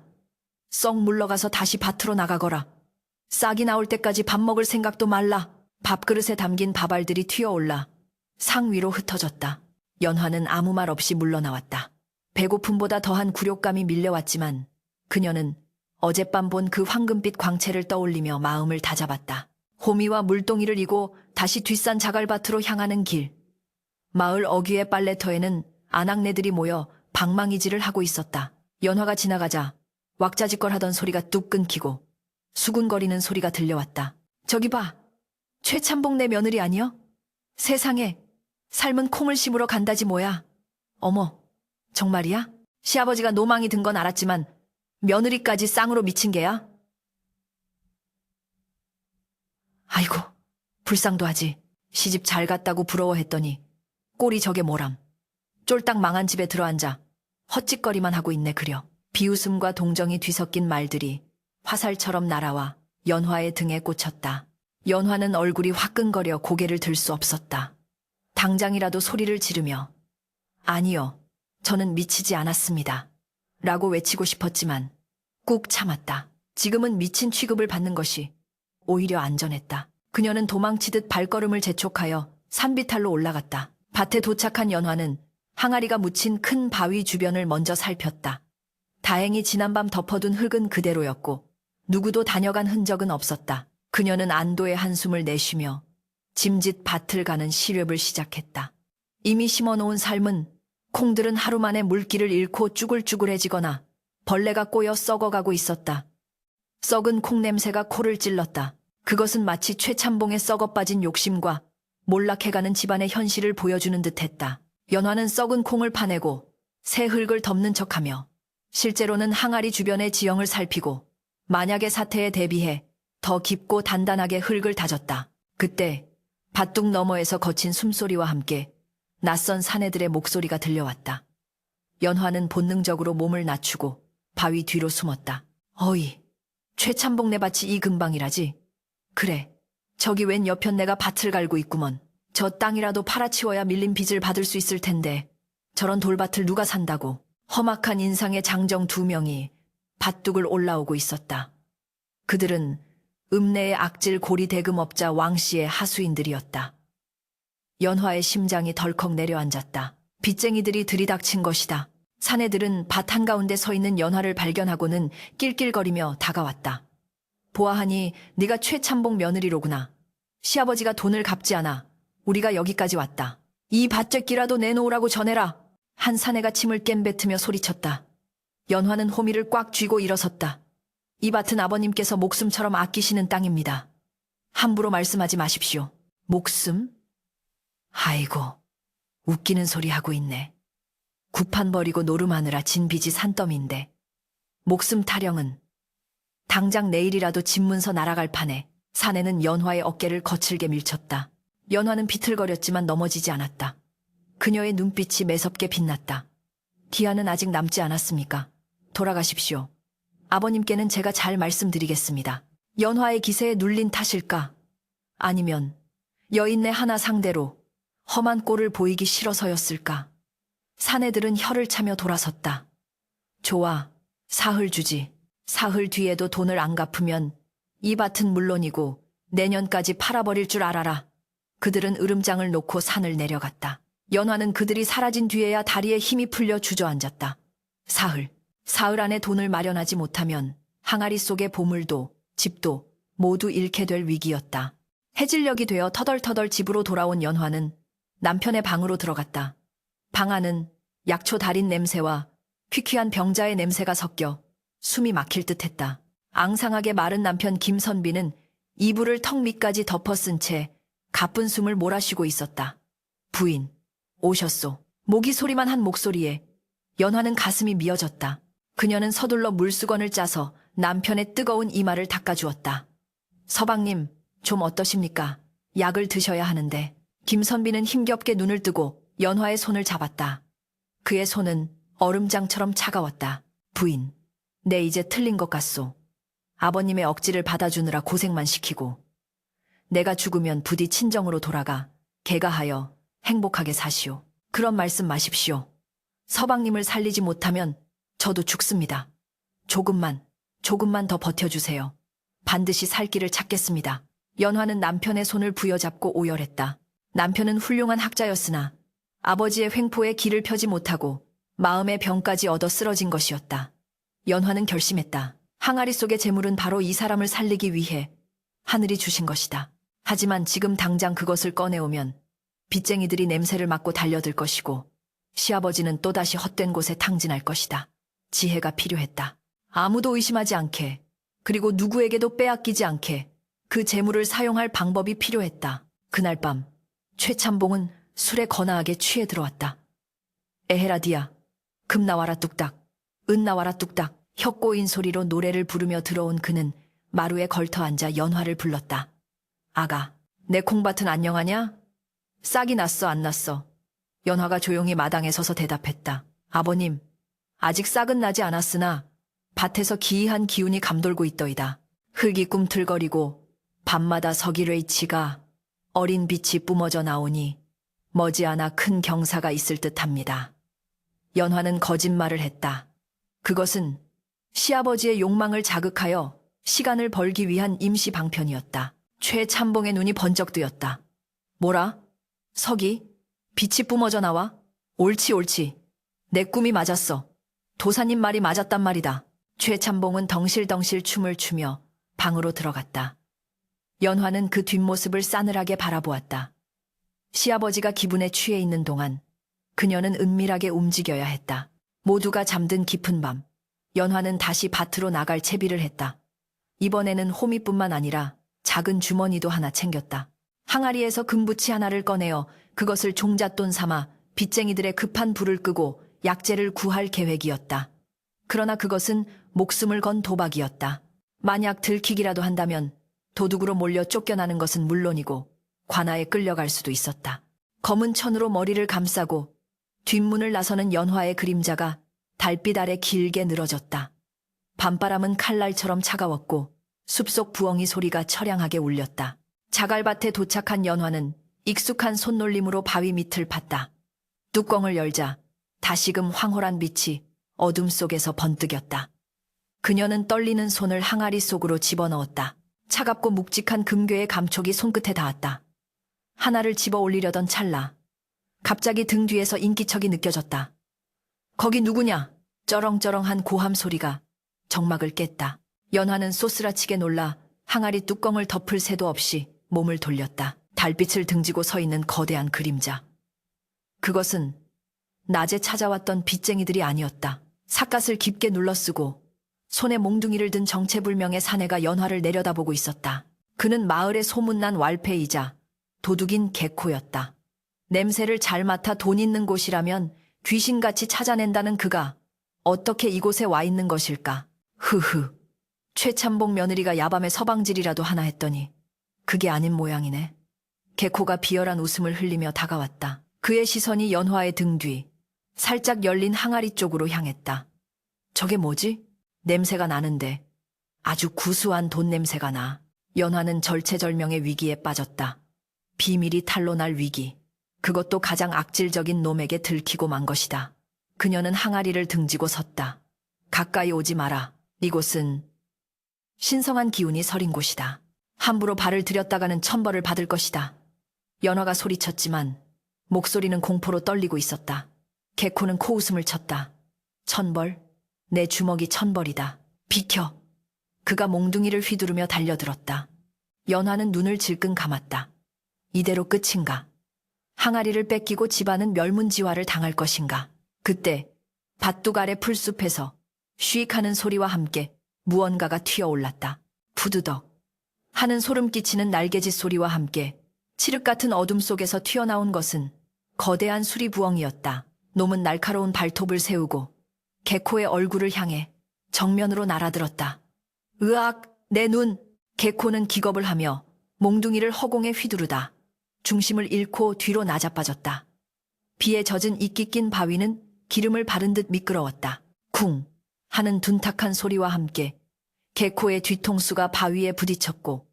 썩 물러가서 다시 밭으로 나가거라. 싹이 나올 때까지 밥 먹을 생각도 말라. 밥그릇에 담긴 밥알들이 튀어올라 상 위로 흩어졌다. 연화는 아무 말 없이 물러나왔다. 배고픔보다 더한 굴욕감이 밀려왔지만 그녀는 어젯밤 본 그 황금빛 광채를 떠올리며 마음을 다잡았다. 호미와 물동이를 이고 다시 뒷산 자갈밭으로 향하는 길. 마을 어귀의 빨래터에는 아낙네들이 모여 방망이질을 하고 있었다. 연화가 지나가자 왁자지껄 하던 소리가 뚝 끊기고 수군거리는 소리가 들려왔다. 저기 봐. 최참봉 내 며느리 아니여? 세상에, 삶은 콩을 심으러 간다지 뭐야. 어머, 정말이야? 시아버지가 노망이 든 건 알았지만 며느리까지 쌍으로 미친 게야? 아이고, 불쌍도 하지. 시집 잘 갔다고 부러워했더니 꼴이 저게 뭐람. 쫄딱 망한 집에 들어앉아 헛짓거리만 하고 있네 그려. 비웃음과 동정이 뒤섞인 말들이 화살처럼 날아와 연화의 등에 꽂혔다. 연화는 얼굴이 화끈거려 고개를 들 수 없었다. 당장이라도 소리를 지르며 아니요, 저는 미치지 않았습니다. 라고 외치고 싶었지만 꾹 참았다. 지금은 미친 취급을 받는 것이 오히려 안전했다. 그녀는 도망치듯 발걸음을 재촉하여 산비탈로 올라갔다. 밭에 도착한 연화는 항아리가 묻힌 큰 바위 주변을 먼저 살폈다. 다행히 지난밤 덮어둔 흙은 그대로였고 누구도 다녀간 흔적은 없었다. 그녀는 안도의 한숨을 내쉬며 짐짓 밭을 가는 시렵을 시작했다. 이미 심어놓은 삶은 콩들은 하루 만에 물기를 잃고 쭈글쭈글해지거나 벌레가 꼬여 썩어가고 있었다. 썩은 콩 냄새가 코를 찔렀다. 그것은 마치 최참봉의 썩어빠진 욕심과 몰락해가는 집안의 현실을 보여주는 듯했다. 연화는 썩은 콩을 파내고 새 흙을 덮는 척하며 실제로는 항아리 주변의 지형을 살피고 만약의 사태에 대비해 더 깊고 단단하게 흙을 다졌다. 그때 밭둑 너머에서 거친 숨소리와 함께 낯선 사내들의 목소리가 들려왔다. 연화는 본능적으로 몸을 낮추고 바위 뒤로 숨었다. 어이, 최참봉네 밭이 이 근방이라지? 그래, 저기 웬 여편 내가 밭을 갈고 있구먼. 저 땅이라도 팔아치워야 밀린 빚을 받을 수 있을 텐데 저런 돌밭을 누가 산다고. 험악한 인상의 장정 2명이 밭둑을 올라오고 있었다. 그들은 읍내의 악질 고리 대금업자 왕씨의 하수인들이었다. 연화의 심장이 덜컥 내려앉았다. 빚쟁이들이 들이닥친 것이다. 사내들은 밭 한가운데 서 있는 연화를 발견하고는 낄낄거리며 다가왔다. 보아하니 네가 최참봉 며느리로구나. 시아버지가 돈을 갚지 않아 우리가 여기까지 왔다. 이 밭재끼라도 내놓으라고 전해라. 한 사내가 침을 깸뱉으며 소리쳤다. 연화는 호미를 꽉 쥐고 일어섰다. 이 밭은 아버님께서 목숨처럼 아끼시는 땅입니다. 함부로 말씀하지 마십시오. 목숨? 아이고, 웃기는 소리 하고 있네. 구판 버리고 노름하느라 진 빚이 산더미인데 목숨 타령은 당장 내일이라도 집문서 날아갈 판에. 사내는 연화의 어깨를 거칠게 밀쳤다. 연화는 비틀거렸지만 넘어지지 않았다. 그녀의 눈빛이 매섭게 빛났다. 기한은 아직 남지 않았습니까? 돌아가십시오. 아버님께는 제가 잘 말씀드리겠습니다. 연화의 기세에 눌린 탓일까? 아니면 여인네 하나 상대로 험한 꼴을 보이기 싫어서였을까? 사내들은 혀를 차며 돌아섰다. 좋아, 사흘 주지. 사흘 뒤에도 돈을 안 갚으면 이 밭은 물론이고 내년까지 팔아버릴 줄 알아라. 그들은 으름장을 놓고 산을 내려갔다. 연화는 그들이 사라진 뒤에야 다리에 힘이 풀려 주저앉았다. 사흘 안에 돈을 마련하지 못하면 항아리 속의 보물도 집도 모두 잃게 될 위기였다. 해질녘이 되어 터덜터덜 집으로 돌아온 연화는 남편의 방으로 들어갔다. 방 안은 약초 달인 냄새와 퀴퀴한 병자의 냄새가 섞여 숨이 막힐 듯했다. 앙상하게 마른 남편 김선비는 이불을 턱 밑까지 덮어쓴 채 가쁜 숨을 몰아쉬고 있었다. 부인, 오셨소. 모기 소리만 한 목소리에 연화는 가슴이 미어졌다. 그녀는 서둘러 물수건을 짜서 남편의 뜨거운 이마를 닦아주었다. 서방님, 좀 어떠십니까? 약을 드셔야 하는데. 김선비는 힘겹게 눈을 뜨고 연화의 손을 잡았다. 그의 손은 얼음장처럼 차가웠다. 부인, 내 이제 틀린 것 같소. 아버님의 억지를 받아주느라 고생만 시키고 내가 죽으면 부디 친정으로 돌아가 개가하여 행복하게 사시오. 그런 말씀 마십시오. 서방님을 살리지 못하면 저도 죽습니다. 조금만 더 버텨주세요. 반드시 살 길을 찾겠습니다. 연화는 남편의 손을 부여잡고 오열했다. 남편은 훌륭한 학자였으나 아버지의 횡포에 길을 펴지 못하고 마음의 병까지 얻어 쓰러진 것이었다. 연화는 결심했다. 항아리 속의 재물은 바로 이 사람을 살리기 위해 하늘이 주신 것이다. 하지만 지금 당장 그것을 꺼내오면 빚쟁이들이 냄새를 맡고 달려들 것이고 시아버지는 또다시 헛된 곳에 탕진할 것이다. 지혜가 필요했다. 아무도 의심하지 않게, 그리고 누구에게도 빼앗기지 않게 그 재물을 사용할 방법이 필요했다. 그날 밤 최참봉은 술에 거나하게 취해 들어왔다. 에헤라디야, 금 나와라 뚝딱, 은 나와라 뚝딱. 혀 꼬인 소리로 노래를 부르며 들어온 그는 마루에 걸터 앉아 연화를 불렀다. 아가, 내 콩밭은 안녕하냐? 싹이 났어, 안 났어? 연화가 조용히 마당에 서서 대답했다. 아버님, 아직 싹은 나지 않았으나 밭에서 기이한 기운이 감돌고 있더이다. 흙이 꿈틀거리고 밤마다 서기뢰이치가 어린 빛이 뿜어져 나오니 머지않아 큰 경사가 있을 듯합니다. 연화는 거짓말을 했다. 그것은 시아버지의 욕망을 자극하여 시간을 벌기 위한 임시 방편이었다. 최참봉의 눈이 번쩍 뜨였다. 뭐라? 석이? 빛이 뿜어져 나와? 옳지. 내 꿈이 맞았어. 도사님 말이 맞았단 말이다. 최참봉은 덩실덩실 춤을 추며 방으로 들어갔다. 연화는 그 뒷모습을 싸늘하게 바라보았다. 시아버지가 기분에 취해 있는 동안 그녀는 은밀하게 움직여야 했다. 모두가 잠든 깊은 밤, 연화는 다시 밭으로 나갈 채비를 했다. 이번에는 호미뿐만 아니라 작은 주머니도 하나 챙겼다. 항아리에서 금부치 하나를 꺼내어 그것을 종잣돈 삼아 빚쟁이들의 급한 불을 끄고 약재를 구할 계획이었다. 그러나 그것은 목숨을 건 도박이었다. 만약 들키기라도 한다면 도둑으로 몰려 쫓겨나는 것은 물론이고 관아에 끌려갈 수도 있었다. 검은 천으로 머리를 감싸고 뒷문을 나서는 연화의 그림자가 달빛 아래 길게 늘어졌다. 밤바람은 칼날처럼 차가웠고 숲속 부엉이 소리가 처량하게 울렸다. 자갈밭에 도착한 연화는 익숙한 손놀림으로 바위 밑을 봤다. 뚜껑을 열자 다시금 황홀한 빛이 어둠 속에서 번뜩였다. 그녀는 떨리는 손을 항아리 속으로 집어넣었다. 차갑고 묵직한 금괴의 감촉이 손끝에 닿았다. 하나를 집어 올리려던 찰나 갑자기 등 뒤에서 인기척이 느껴졌다. 거기 누구냐? 쩌렁쩌렁한 고함 소리가 정막을 깼다. 연화는 쏘스라치게 놀라 항아리 뚜껑을 덮을 새도 없이 몸을 돌렸다. 달빛을 등지고 서 있는 거대한 그림자. 그것은 낮에 찾아왔던 빚쟁이들이 아니었다. 삿갓을 깊게 눌러쓰고 손에 몽둥이를 든 정체불명의 사내가 연화를 내려다보고 있었다. 그는 마을의 소문난 왈패이자 도둑인 개코였다. 냄새를 잘 맡아 돈 있는 곳이라면 귀신같이 찾아낸다는 그가 어떻게 이곳에 와 있는 것일까? 흐흐. 최참봉 며느리가 야밤에 서방질이라도 하나 했더니 그게 아닌 모양이네. 개코가 비열한 웃음을 흘리며 다가왔다. 그의 시선이 연화의 등 뒤, 살짝 열린 항아리 쪽으로 향했다. 저게 뭐지? 냄새가 나는데 아주 구수한 돈 냄새가 나. 연화는 절체절명의 위기에 빠졌다. 비밀이 탄로날 위기. 그것도 가장 악질적인 놈에게 들키고 만 것이다. 그녀는 항아리를 등지고 섰다. 가까이 오지 마라. 이곳은 신성한 기운이 서린 곳이다. 함부로 발을 들였다가는 천벌을 받을 것이다. 연화가 소리쳤지만 목소리는 공포로 떨리고 있었다. 개코는 코웃음을 쳤다. 천벌? 내 주먹이 천벌이다. 비켜. 그가 몽둥이를 휘두르며 달려들었다. 연화는 눈을 질끈 감았다. 이대로 끝인가? 항아리를 뺏기고 집안은 멸문지화를 당할 것인가? 그때 밭둑 아래 풀숲에서 쉬익 하는 소리와 함께 무언가가 튀어올랐다. 푸드덕 하는 소름 끼치는 날개짓 소리와 함께 칠흑 같은 어둠 속에서 튀어나온 것은 거대한 수리부엉이였다. 놈은 날카로운 발톱을 세우고 개코의 얼굴을 향해 정면으로 날아들었다. 으악! 내 눈! 개코는 기겁을 하며 몽둥이를 허공에 휘두르다 중심을 잃고 뒤로 나자빠졌다. 비에 젖은 이끼 낀 바위는 기름을 바른 듯 미끄러웠다. 쿵! 하는 둔탁한 소리와 함께 개코의 뒤통수가 바위에 부딪혔고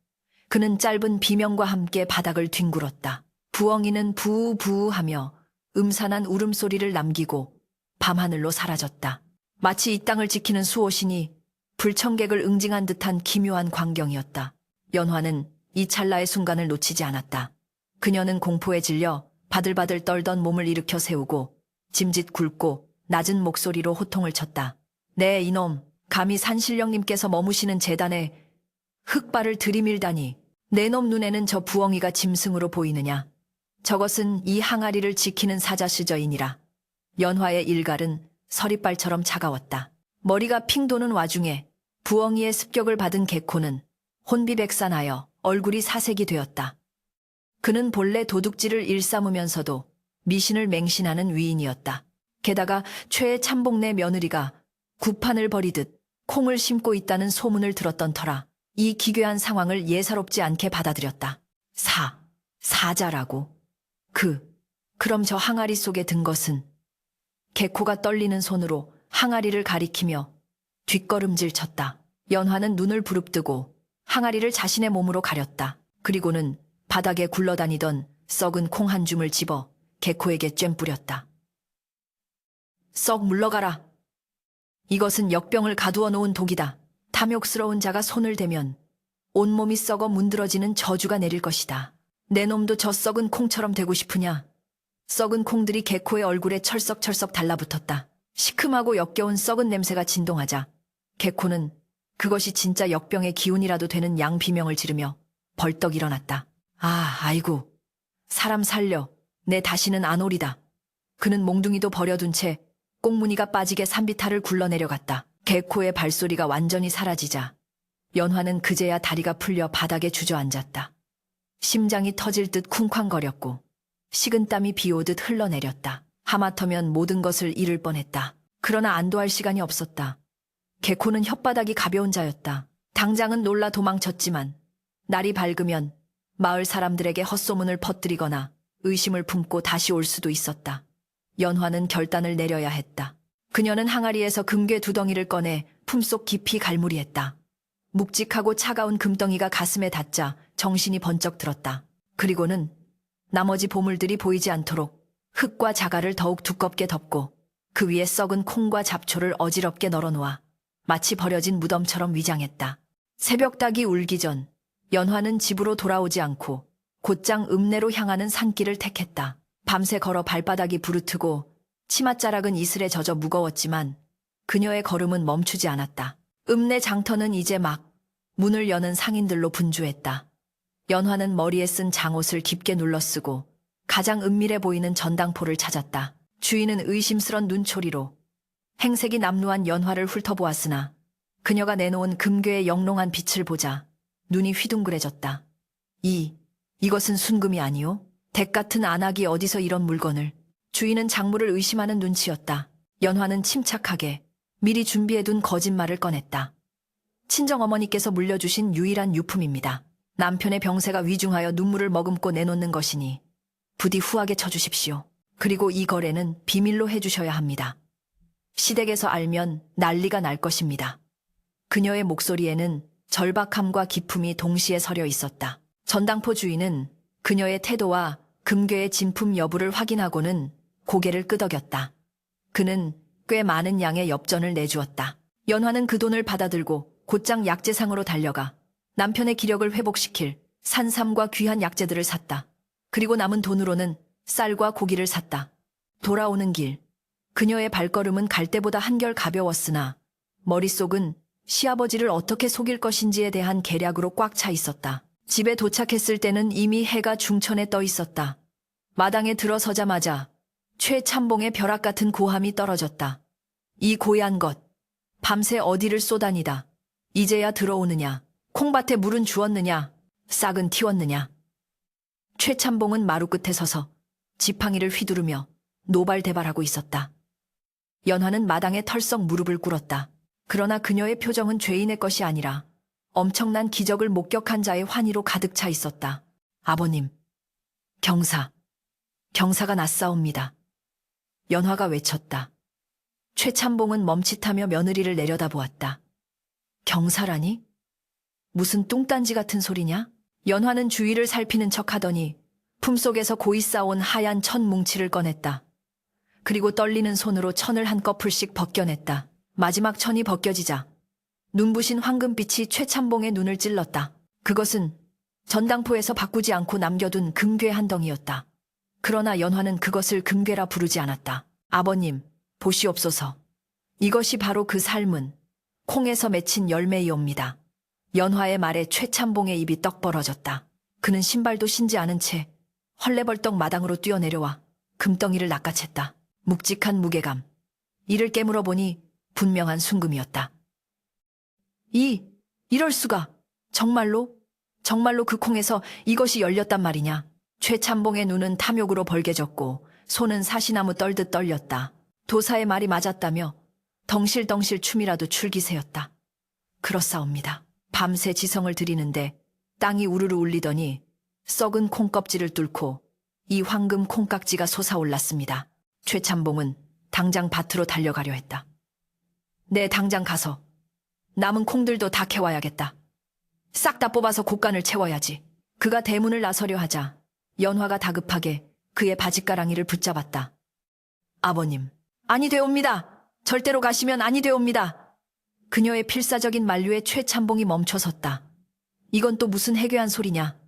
그는 짧은 비명과 함께 바닥을 뒹굴었다. 부엉이는 부우부우하며 음산한 울음소리를 남기고 밤하늘로 사라졌다. 마치 이 땅을 지키는 수호신이 불청객을 응징한 듯한 기묘한 광경이었다. 연화는 이 찰나의 순간을 놓치지 않았다. 그녀는 공포에 질려 바들바들 떨던 몸을 일으켜 세우고 짐짓 굵고 낮은 목소리로 호통을 쳤다. 네, 이놈, 감히 산신령님께서 머무시는 재단에 흑발을 들이밀다니. 내 놈 눈에는 저 부엉이가 짐승으로 보이느냐. 저것은 이 항아리를 지키는 사자수저이니라. 연화의 일갈은 서리발처럼 차가웠다. 머리가 핑 도는 와중에 부엉이의 습격을 받은 개코는 혼비백산하여 얼굴이 사색이 되었다. 그는 본래 도둑질을 일삼으면서도 미신을 맹신하는 위인이었다. 게다가 최의 참복내 며느리가 구판을 벌이듯 콩을 심고 있다는 소문을 들었던 터라 이 기괴한 상황을 예사롭지 않게 받아들였다. 사자라고? 그럼 저 항아리 속에 든 것은? 개코가 떨리는 손으로 항아리를 가리키며 뒷걸음질 쳤다. 연화는 눈을 부릅뜨고 항아리를 자신의 몸으로 가렸다. 그리고는 바닥에 굴러다니던 썩은 콩 한 줌을 집어 개코에게 쨘 뿌렸다. 썩 물러가라. 이것은 역병을 가두어 놓은 독이다. 탐욕스러운 자가 손을 대면 온몸이 썩어 문드러지는 저주가 내릴 것이다. 내 놈도 저 썩은 콩처럼 되고 싶으냐? 썩은 콩들이 개코의 얼굴에 철썩철썩 달라붙었다. 시큼하고 역겨운 썩은 냄새가 진동하자 개코는 그것이 진짜 역병의 기운이라도 되는 양비명을 지르며 벌떡 일어났다. 아이고, 사람 살려. 내 다시는 안 오리다. 그는 몽둥이도 버려둔 채 꽁무니가 빠지게 산비탈을 굴러내려갔다. 개코의 발소리가 완전히 사라지자 연화는 그제야 다리가 풀려 바닥에 주저앉았다. 심장이 터질 듯 쿵쾅거렸고 식은땀이 비오듯 흘러내렸다. 하마터면 모든 것을 잃을 뻔했다. 그러나 안도할 시간이 없었다. 개코는 혓바닥이 가벼운 자였다. 당장은 놀라 도망쳤지만 날이 밝으면 마을 사람들에게 헛소문을 퍼뜨리거나 의심을 품고 다시 올 수도 있었다. 연화는 결단을 내려야 했다. 그녀는 항아리에서 금괴 2덩이를 꺼내 품속 깊이 갈무리했다. 묵직하고 차가운 금덩이가 가슴에 닿자 정신이 번쩍 들었다. 그리고는 나머지 보물들이 보이지 않도록 흙과 자갈을 더욱 두껍게 덮고 그 위에 썩은 콩과 잡초를 어지럽게 널어놓아 마치 버려진 무덤처럼 위장했다. 새벽닭이 울기 전 연화는 집으로 돌아오지 않고 곧장 읍내로 향하는 산길을 택했다. 밤새 걸어 발바닥이 부르트고 치맛자락은 이슬에 젖어 무거웠지만 그녀의 걸음은 멈추지 않았다. 읍내 장터는 이제 막 문을 여는 상인들로 분주했다. 연화는 머리에 쓴 장옷을 깊게 눌러쓰고 가장 은밀해 보이는 전당포를 찾았다. 주인은 의심스런 눈초리로 행색이 남루한 연화를 훑어보았으나 그녀가 내놓은 금괴의 영롱한 빛을 보자 눈이 휘둥그레졌다. 이것은 순금이 아니오? 댁 같은 안악이 어디서 이런 물건을? 주인은 장물을 의심하는 눈치였다. 연화는 침착하게 미리 준비해둔 거짓말을 꺼냈다. 친정어머니께서 물려주신 유일한 유품입니다. 남편의 병세가 위중하여 눈물을 머금고 내놓는 것이니 부디 후하게 쳐주십시오. 그리고 이 거래는 비밀로 해주셔야 합니다. 시댁에서 알면 난리가 날 것입니다. 그녀의 목소리에는 절박함과 기품이 동시에 서려 있었다. 전당포 주인은 그녀의 태도와 금괴의 진품 여부를 확인하고는 고개를 끄덕였다. 그는 꽤 많은 양의 엽전을 내주었다. 연화는 그 돈을 받아들고 곧장 약재상으로 달려가 남편의 기력을 회복시킬 산삼과 귀한 약재들을 샀다. 그리고 남은 돈으로는 쌀과 고기를 샀다. 돌아오는 길, 그녀의 발걸음은 갈 때보다 한결 가벼웠으나 머릿속은 시아버지를 어떻게 속일 것인지에 대한 계략으로 꽉 차 있었다. 집에 도착했을 때는 이미 해가 중천에 떠 있었다. 마당에 들어서자마자 최참봉의 벼락 같은 고함이 떨어졌다. 이 고얀 것, 밤새 어디를 쏘다니다. 이제야 들어오느냐. 콩밭에 물은 주었느냐. 싹은 틔웠느냐. 최참봉은 마루 끝에 서서 지팡이를 휘두르며 노발대발하고 있었다. 연화는 마당에 털썩 무릎을 꿇었다. 그러나 그녀의 표정은 죄인의 것이 아니라 엄청난 기적을 목격한 자의 환희로 가득 차 있었다. 아버님, 경사가 났사옵니다. 연화가 외쳤다. 최참봉은 멈칫하며 며느리를 내려다보았다. 경사라니? 무슨 뚱딴지 같은 소리냐? 연화는 주위를 살피는 척 하더니 품속에서 고이 쌓아온 하얀 천 뭉치를 꺼냈다. 그리고 떨리는 손으로 천을 한꺼풀씩 벗겨냈다. 마지막 천이 벗겨지자 눈부신 황금빛이 최참봉의 눈을 찔렀다. 그것은 전당포에서 바꾸지 않고 남겨둔 금괴 한 덩이였다. 그러나 연화는 그것을 금괴라 부르지 않았다. 아버님, 보시옵소서. 이것이 바로 그 삶은 콩에서 맺힌 열매이옵니다. 연화의 말에 최참봉의 입이 떡 벌어졌다. 그는 신발도 신지 않은 채 헐레벌떡 마당으로 뛰어내려와 금덩이를 낚아챘다. 묵직한 무게감. 이를 깨물어 보니 분명한 순금이었다. 이럴 수가. 정말로 그 콩에서 이것이 열렸단 말이냐. 최참봉의 눈은 탐욕으로 벌개졌고 손은 사시나무 떨듯 떨렸다. 도사의 말이 맞았다며 덩실덩실 춤이라도 출 기세였다. 그렇사옵니다. 밤새 지성을 들이는데 땅이 우르르 울리더니 썩은 콩껍질을 뚫고 이 황금 콩깍지가 솟아올랐습니다. 최참봉은 당장 밭으로 달려가려 했다. 네, 당장 가서 남은 콩들도 다 캐와야겠다. 싹 다 뽑아서 곡간을 채워야지. 그가 대문을 나서려 하자 연화가 다급하게 그의 바짓가랑이를 붙잡았다. 아버님, 아니 되옵니다. 절대로 가시면 아니 되옵니다. 그녀의 필사적인 만류에 최참봉이 멈춰섰다. 이건 또 무슨 해괴한 소리냐.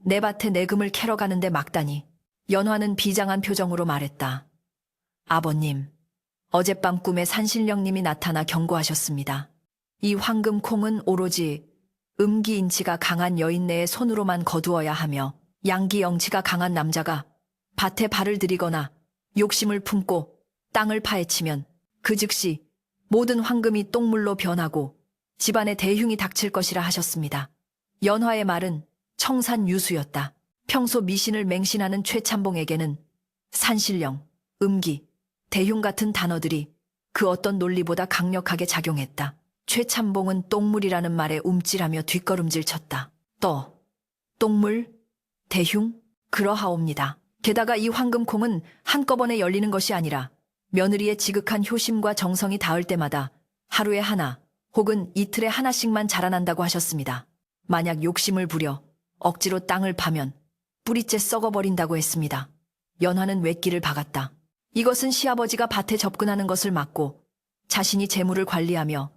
내 밭에 내 금을 캐러 가는데 막다니. 연화는 비장한 표정으로 말했다. 아버님, 어젯밤 꿈에 산신령님이 나타나 경고하셨습니다. 이 황금 콩은 오로지 음기인치가 강한 여인네의 손으로만 거두어야 하며 양기영치가 강한 남자가 밭에 발을 들이거나 욕심을 품고 땅을 파헤치면 그 즉시 모든 황금이 똥물로 변하고 집안에 대흉이 닥칠 것이라 하셨습니다. 연화의 말은 청산유수였다. 평소 미신을 맹신하는 최참봉에게는 산신령, 음기, 대흉 같은 단어들이 그 어떤 논리보다 강력하게 작용했다. 최참봉은 똥물이라는 말에 움찔하며 뒷걸음질 쳤다. 똥물? 대흉? 그러하옵니다. 게다가 이 황금콩은 한꺼번에 열리는 것이 아니라 며느리의 지극한 효심과 정성이 닿을 때마다 하루에 하나 혹은 이틀에 하나씩만 자라난다고 하셨습니다. 만약 욕심을 부려 억지로 땅을 파면 뿌리째 썩어버린다고 했습니다. 연화는 외끼를 박았다. 이것은 시아버지가 밭에 접근하는 것을 막고 자신이 재물을 관리하며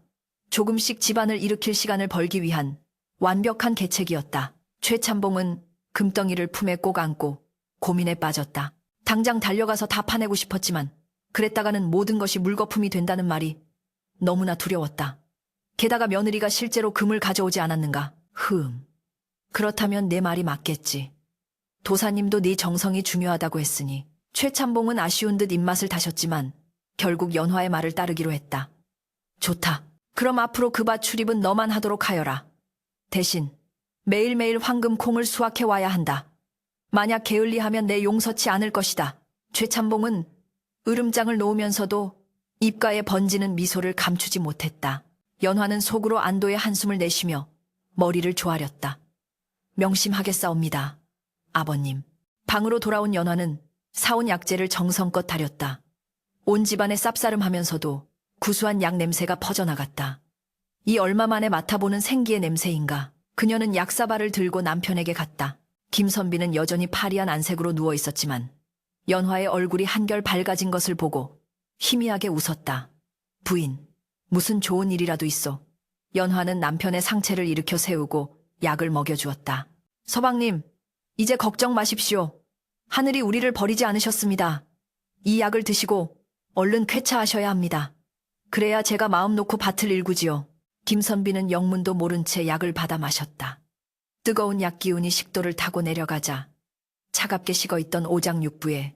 조금씩 집안을 일으킬 시간을 벌기 위한 완벽한 계책이었다. 최참봉은 금덩이를 품에 꼭 안고 고민에 빠졌다. 당장 달려가서 다 파내고 싶었지만 그랬다가는 모든 것이 물거품이 된다는 말이 너무나 두려웠다. 게다가 며느리가 실제로 금을 가져오지 않았는가? 그렇다면 내 말이 맞겠지. 도사님도 네 정성이 중요하다고 했으니. 최참봉은 아쉬운 듯 입맛을 다셨지만 결국 연화의 말을 따르기로 했다. 좋다. 그럼 앞으로 그 밭 출입은 너만 하도록 하여라. 대신 매일매일 황금콩을 수확해 와야 한다. 만약 게을리하면 내 용서치 않을 것이다. 최참봉은 으름장을 놓으면서도 입가에 번지는 미소를 감추지 못했다. 연화는 속으로 안도의 한숨을 내쉬며 머리를 조아렸다. 명심하겠사옵니다. 아버님. 방으로 돌아온 연화는 사온 약재를 정성껏 다렸다. 온 집안에 쌉싸름하면서도 구수한 약 냄새가 퍼져나갔다. 이 얼마 만에 맡아보는 생기의 냄새인가. 그녀는 약사발을 들고 남편에게 갔다. 김선비는 여전히 파리한 안색으로 누워 있었지만 연화의 얼굴이 한결 밝아진 것을 보고 희미하게 웃었다. 부인, 무슨 좋은 일이라도 있어. 연화는 남편의 상체를 일으켜 세우고 약을 먹여주었다. 서방님, 이제 걱정 마십시오. 하늘이 우리를 버리지 않으셨습니다. 이 약을 드시고 얼른 쾌차하셔야 합니다. 그래야 제가 마음 놓고 밭을 일구지요. 김선비는 영문도 모른 채 약을 받아 마셨다. 뜨거운 약 기운이 식도를 타고 내려가자 차갑게 식어있던 오장육부에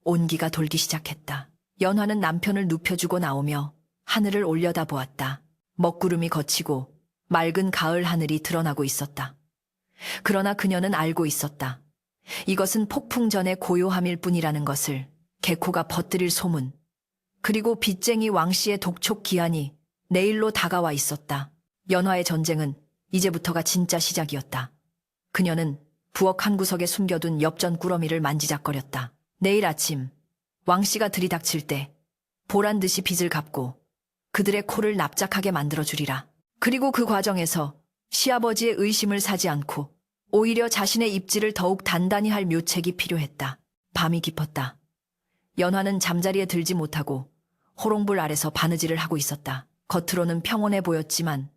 온기가 돌기 시작했다. 연화는 남편을 눕혀주고 나오며 하늘을 올려다보았다. 먹구름이 걷히고 맑은 가을 하늘이 드러나고 있었다. 그러나 그녀는 알고 있었다. 이것은 폭풍 전의 고요함일 뿐이라는 것을. 개코가 퍼뜨릴 소문, 그리고 빚쟁이 왕씨의 독촉 기한이 내일로 다가와 있었다. 연화의 전쟁은 이제부터가 진짜 시작이었다. 그녀는 부엌 한 구석에 숨겨둔 엽전 꾸러미를 만지작거렸다. 내일 아침 왕씨가 들이닥칠 때 보란듯이 빚을 갚고 그들의 코를 납작하게 만들어주리라. 그리고 그 과정에서 시아버지의 의심을 사지 않고 오히려 자신의 입지를 더욱 단단히 할 묘책이 필요했다. 밤이 깊었다. 연화는 잠자리에 들지 못하고 호롱불 아래서 바느질을 하고 있었다. 겉으로는 평온해 보였지만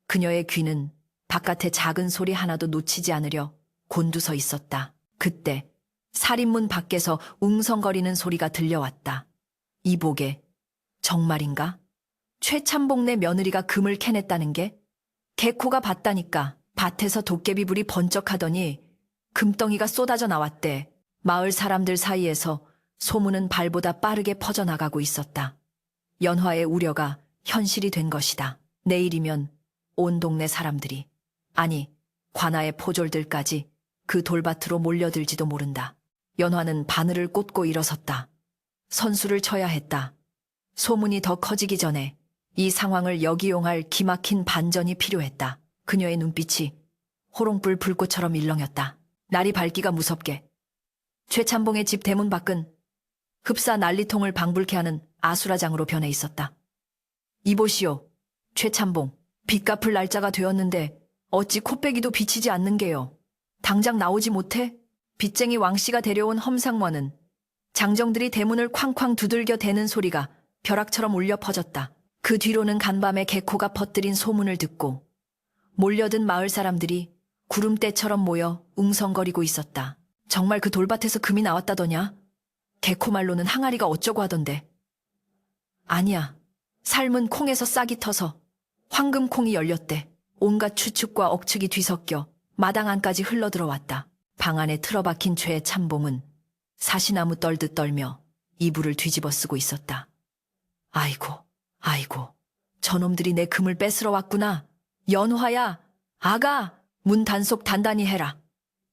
그녀의 귀는 바깥의 작은 소리 하나도 놓치지 않으려 곤두서 있었다. 그때 살인문 밖에서 웅성거리는 소리가 들려왔다. 이보게, 정말인가? 최참봉네 며느리가 금을 캐냈다는 게? 개코가 봤다니까. 밭에서 도깨비불이 번쩍하더니 금덩이가 쏟아져 나왔대. 마을 사람들 사이에서 소문은 발보다 빠르게 퍼져나가고 있었다. 연화의 우려가 현실이 된 것이다. 내일이면 온 동네 사람들이, 아니, 관아의 포졸들까지 그 돌밭으로 몰려들지도 모른다. 연화는 바늘을 꽂고 일어섰다. 선수를 쳐야 했다. 소문이 더 커지기 전에 이 상황을 역이용할 기막힌 반전이 필요했다. 그녀의 눈빛이 호롱불 불꽃처럼 일렁였다. 날이 밝기가 무섭게. 최참봉의 집 대문 밖은 흡사 난리통을 방불케 하는 아수라장으로 변해 있었다. 이보시오, 최참봉. 빚 갚을 날짜가 되었는데 어찌 코빼기도 비치지 않는 게요. 당장 나오지 못해? 빚쟁이 왕씨가 데려온 험상원은 장정들이 대문을 쾅쾅 두들겨 대는 소리가 벼락처럼 울려 퍼졌다. 그 뒤로는 간밤에 개코가 퍼뜨린 소문을 듣고 몰려든 마을 사람들이 구름대처럼 모여 웅성거리고 있었다. 정말 그 돌밭에서 금이 나왔다더냐? 개코 말로는 항아리가 어쩌고 하던데. 아니야. 삶은 콩에서 싹이 터서 황금콩이 열렸대. 온갖 추측과 억측이 뒤섞여 마당 안까지 흘러들어왔다. 방 안에 틀어박힌 최의 참봉은 사시나무 떨듯 떨며 이불을 뒤집어 쓰고 있었다. 아이고, 저놈들이 내 금을 뺏으러 왔구나. 연화야, 아가, 문 단속 단단히 해라.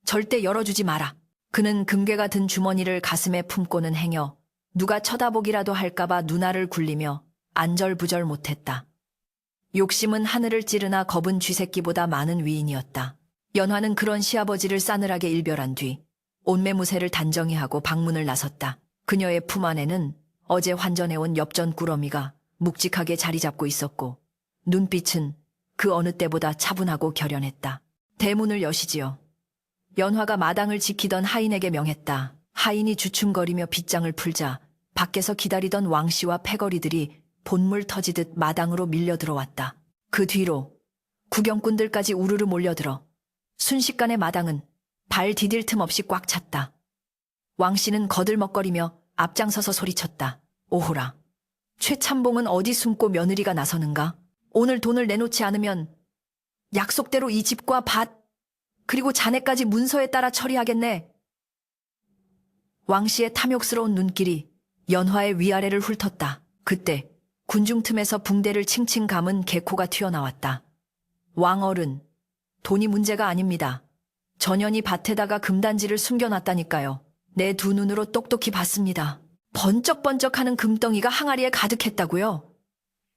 절대 열어주지 마라. 그는 금괴가 든 주머니를 가슴에 품고는 행여 누가 쳐다보기라도 할까봐 눈알을 굴리며 안절부절 못했다. 욕심은 하늘을 찌르나 겁은 쥐새끼보다 많은 위인이었다. 연화는 그런 시아버지를 싸늘하게 일별한 뒤 온매무새를 단정히 하고 방문을 나섰다. 그녀의 품 안에는 어제 환전해온 엽전 꾸러미가 묵직하게 자리 잡고 있었고 눈빛은 그 어느 때보다 차분하고 결연했다. 대문을 여시지요. 연화가 마당을 지키던 하인에게 명했다. 하인이 주춤거리며 빗장을 풀자 밖에서 기다리던 왕씨와 패거리들이 본물 터지듯 마당으로 밀려 들어왔다. 그 뒤로 구경꾼들까지 우르르 몰려들어 순식간에 마당은 발 디딜 틈 없이 꽉 찼다. 왕씨는 거들먹거리며 앞장서서 소리쳤다. 오호라, 최참봉은 어디 숨고 며느리가 나서는가? 오늘 돈을 내놓지 않으면 약속대로 이 집과 밭, 그리고 자네까지 문서에 따라 처리하겠네. 왕씨의 탐욕스러운 눈길이 연화의 위아래를 훑었다. 그때 군중 틈에서 붕대를 칭칭 감은 개코가 튀어나왔다. 왕어른, 돈이 문제가 아닙니다. 전현이 밭에다가 금단지를 숨겨놨다니까요. 내 두 눈으로 똑똑히 봤습니다. 번쩍번쩍하는 금덩이가 항아리에 가득했다고요?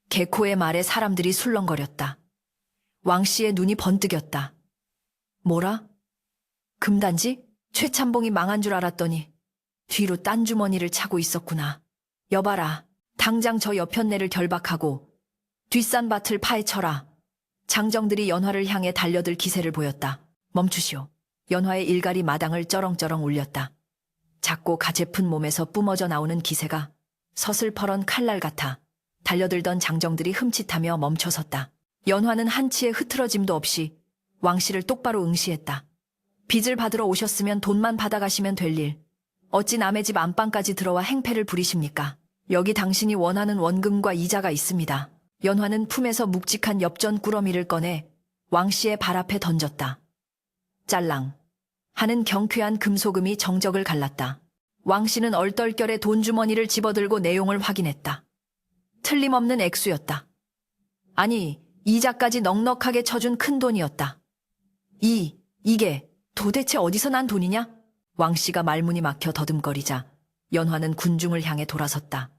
개코의 말에 사람들이 술렁거렸다. 왕씨의 눈이 번뜩였다. 뭐라? 금단지? 최참봉이 망한 줄 알았더니 뒤로 딴 주머니를 차고 있었구나. 여봐라, 당장 저 여편네를 결박하고 뒷산 밭을 파헤쳐라. 장정들이 연화를 향해 달려들 기세를 보였다. 멈추시오. 연화의 일갈이 마당을 쩌렁쩌렁 울렸다. 작고 가제픈 몸에서 뿜어져 나오는 기세가 서슬퍼런 칼날 같아 달려들던 장정들이 흠칫하며 멈춰섰다. 연화는 한치의 흐트러짐도 없이 왕씨를 똑바로 응시했다. 빚을 받으러 오셨으면 돈만 받아가시면 될 일, 어찌 남의 집 안방까지 들어와 행패를 부리십니까? 여기 당신이 원하는 원금과 이자가 있습니다. 연화는 품에서 묵직한 엽전 꾸러미를 꺼내 왕씨의 발 앞에 던졌다. 짤랑 하는 경쾌한 금소금이 정적을 갈랐다. 왕씨는 얼떨결에 돈주머니를 집어들고 내용을 확인했다. 틀림없는 액수였다. 아니, 이자까지 넉넉하게 쳐준 큰 돈이었다. 이게 도대체 어디서 난 돈이냐? 왕씨가 말문이 막혀 더듬거리자 연화는 군중을 향해 돌아섰다.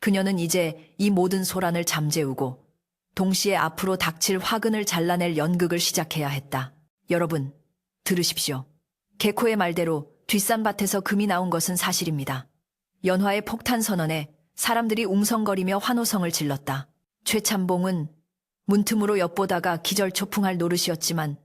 그녀는 이제 이 모든 소란을 잠재우고 동시에 앞으로 닥칠 화근을 잘라낼 연극을 시작해야 했다. 여러분, 들으십시오. 개코의 말대로 뒷산밭에서 금이 나온 것은 사실입니다. 연화의 폭탄 선언에 사람들이 웅성거리며 환호성을 질렀다. 최참봉은 문틈으로 엿보다가 기절초풍할 노릇이었지만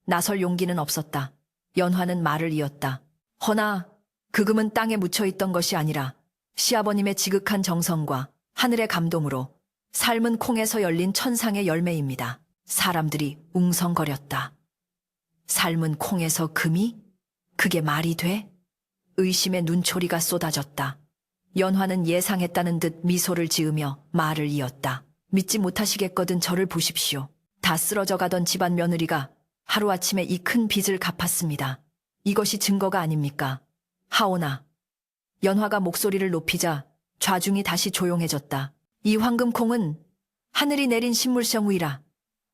나설 용기는 없었다. 연화는 말을 이었다. 허나 그 금은 땅에 묻혀있던 것이 아니라 시아버님의 지극한 정성과 하늘의 감동으로 삶은 콩에서 열린 천상의 열매입니다. 사람들이 웅성거렸다. 삶은 콩에서 금이? 그게 말이 돼? 의심의 눈초리가 쏟아졌다. 연화는 예상했다는 듯 미소를 지으며 말을 이었다. 믿지 못하시겠거든 저를 보십시오. 다 쓰러져 가던 집안 며느리가 하루아침에 이 큰 빚을 갚았습니다. 이것이 증거가 아닙니까? 하오나. 연화가 목소리를 높이자 좌중이 다시 조용해졌다. 이 황금콩은 하늘이 내린 신물성우이라.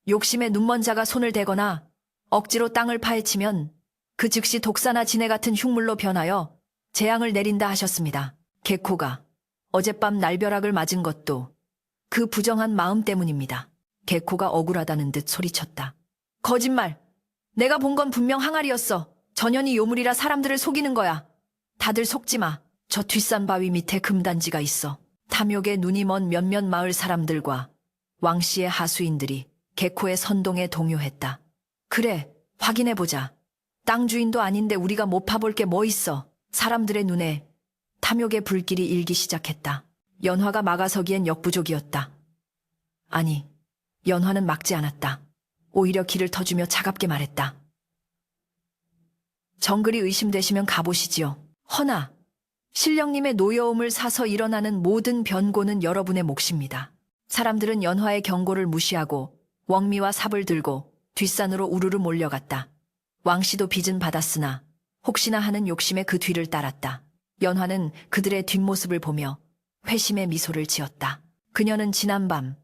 욕심에 눈먼 자가 손을 대거나 억지로 땅을 파헤치면 그 즉시 독사나 진해 같은 흉물로 변하여 재앙을 내린다 하셨습니다. 개코가 어젯밤 날벼락을 맞은 것도 그 부정한 마음 때문입니다. 개코가 억울하다는 듯 소리쳤다. 거짓말! 내가 본 건 분명 항아리였어. 전현이 요물이라 사람들을 속이는 거야. 다들 속지 마. 저 뒷산 바위 밑에 금단지가 있어. 탐욕에 눈이 먼 몇몇 마을 사람들과 왕씨의 하수인들이 개코의 선동에 동요했다. 그래, 확인해보자. 땅 주인도 아닌데 우리가 못 파볼 게 뭐 있어. 사람들의 눈에 탐욕의 불길이 일기 시작했다. 연화가 막아서기엔 역부족이었다. 아니, 연화는 막지 않았다. 오히려 길을 터주며 차갑게 말했다. 정글이 의심되시면 가보시지요. 허나 신령님의 노여움을 사서 일어나는 모든 변고는 여러분의 몫입니다. 사람들은 연화의 경고를 무시하고 웡미와 삽을 들고 뒷산으로 우르르 몰려갔다. 왕씨도 빚은 받았으나 혹시나 하는 욕심에 그 뒤를 따랐다. 연화는 그들의 뒷모습을 보며 회심의 미소를 지었다. 그녀는 지난밤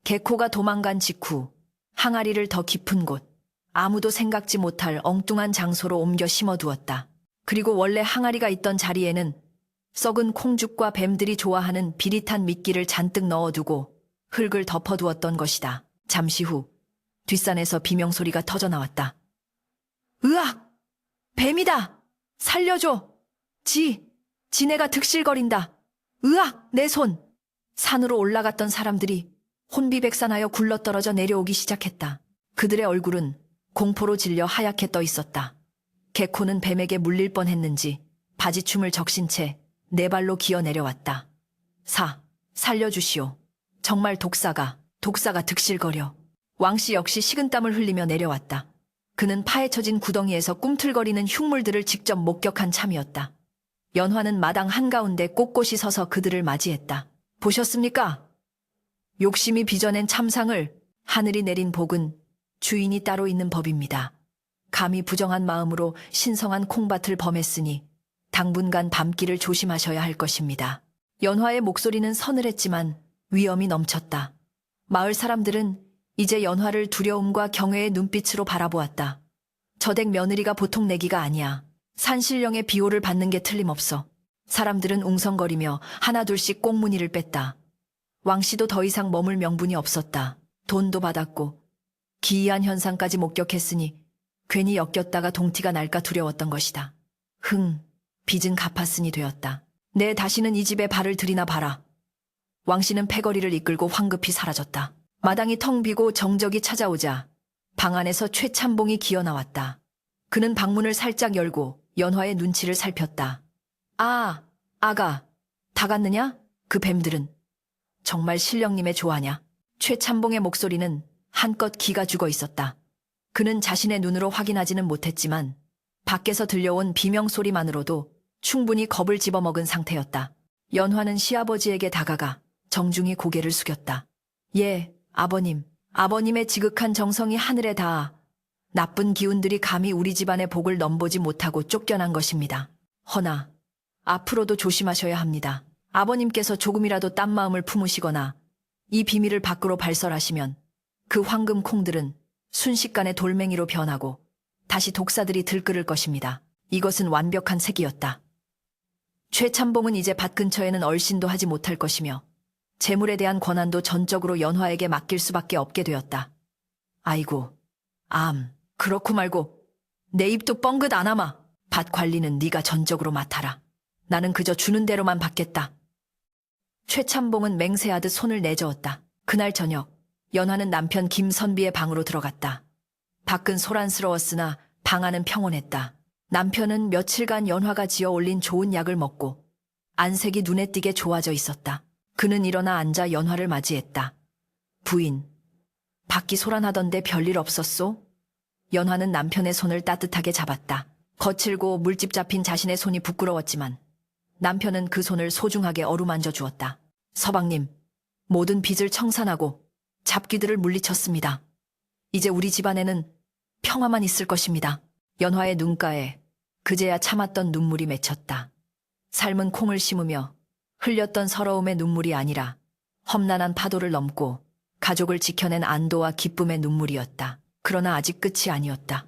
개코가 도망간 직후 항아리를 더 깊은 곳, 아무도 생각지 못할 엉뚱한 장소로 옮겨 심어두었다. 그리고 원래 항아리가 있던 자리에는 썩은 콩죽과 뱀들이 좋아하는 비릿한 미끼를 잔뜩 넣어두고 흙을 덮어두었던 것이다. 잠시 후 뒷산에서 비명소리가 터져나왔다. 으악! 뱀이다! 살려줘! 지네가 득실거린다. 으악! 내 손! 산으로 올라갔던 사람들이 혼비백산하여 굴러떨어져 내려오기 시작했다. 그들의 얼굴은 공포로 질려 하얗게 떠 있었다. 개코는 뱀에게 물릴 뻔했는지 바지춤을 적신 채 네 발로 기어 내려왔다. 살려주시오. 정말 독사가 득실거려. 왕씨 역시 식은땀을 흘리며 내려왔다. 그는 파헤쳐진 구덩이에서 꿈틀거리는 흉물들을 직접 목격한 참이었다. 연화는 마당 한가운데 꼿꼿이 서서 그들을 맞이했다. 보셨습니까? 욕심이 빚어낸 참상을. 하늘이 내린 복은 주인이 따로 있는 법입니다. 감히 부정한 마음으로 신성한 콩밭을 범했으니 당분간 밤길을 조심하셔야 할 것입니다. 연화의 목소리는 서늘했지만 위엄이 넘쳤다. 마을 사람들은 이제 연화를 두려움과 경외의 눈빛으로 바라보았다. 저댁 며느리가 보통 내기가 아니야. 산신령의 비호를 받는 게 틀림없어. 사람들은 웅성거리며 하나둘씩 꽁무니를 뺐다. 왕씨도 더 이상 머물 명분이 없었다. 돈도 받았고 기이한 현상까지 목격했으니 괜히 엮였다가 동티가 날까 두려웠던 것이다. 빚은 갚았으니 되었다. 내 다시는 이 집에 발을 들이나 봐라. 왕씨는 패거리를 이끌고 황급히 사라졌다. 마당이 텅 비고 정적이 찾아오자 방 안에서 최참봉이 기어 나왔다. 그는 방문을 살짝 열고 연화의 눈치를 살폈다. 아, 아가, 다 갔느냐? 그 뱀들은. 정말 신령님의 조하냐? 최참봉의 목소리는 한껏 기가 죽어 있었다. 그는 자신의 눈으로 확인하지는 못했지만 밖에서 들려온 비명소리만으로도 충분히 겁을 집어먹은 상태였다. 연화는 시아버지에게 다가가 정중히 고개를 숙였다. 예, 아버님. 아버님의 지극한 정성이 하늘에 닿아 나쁜 기운들이 감히 우리 집안의 복을 넘보지 못하고 쫓겨난 것입니다. 허나 앞으로도 조심하셔야 합니다. 아버님께서 조금이라도 딴 마음을 품으시거나 이 비밀을 밖으로 발설하시면 그 황금 콩들은 순식간에 돌멩이로 변하고 다시 독사들이 들끓을 것입니다. 이것은 완벽한 색이었다. 최참봉은 이제 밭 근처에는 얼씬도 하지 못할 것이며 재물에 대한 권한도 전적으로 연화에게 맡길 수밖에 없게 되었다. 아이고, 그렇고 말고 내 입도 뻥긋 안 아마. 밭 관리는 네가 전적으로 맡아라. 나는 그저 주는 대로만 받겠다. 최참봉은 맹세하듯 손을 내저었다. 그날 저녁 연화는 남편 김선비의 방으로 들어갔다. 밖은 소란스러웠으나 방 안은 평온했다. 남편은 며칠간 연화가 지어 올린 좋은 약을 먹고 안색이 눈에 띄게 좋아져 있었다. 그는 일어나 앉아 연화를 맞이했다. 부인, 밖이 소란하던데 별일 없었소? 연화는 남편의 손을 따뜻하게 잡았다. 거칠고 물집 잡힌 자신의 손이 부끄러웠지만 남편은 그 손을 소중하게 어루만져 주었다. 서방님, 모든 빚을 청산하고 잡귀들을 물리쳤습니다. 이제 우리 집안에는 평화만 있을 것입니다. 연화의 눈가에 그제야 참았던 눈물이 맺혔다. 삶은 콩을 심으며 흘렸던 서러움의 눈물이 아니라 험난한 파도를 넘고 가족을 지켜낸 안도와 기쁨의 눈물이었다. 그러나 아직 끝이 아니었다.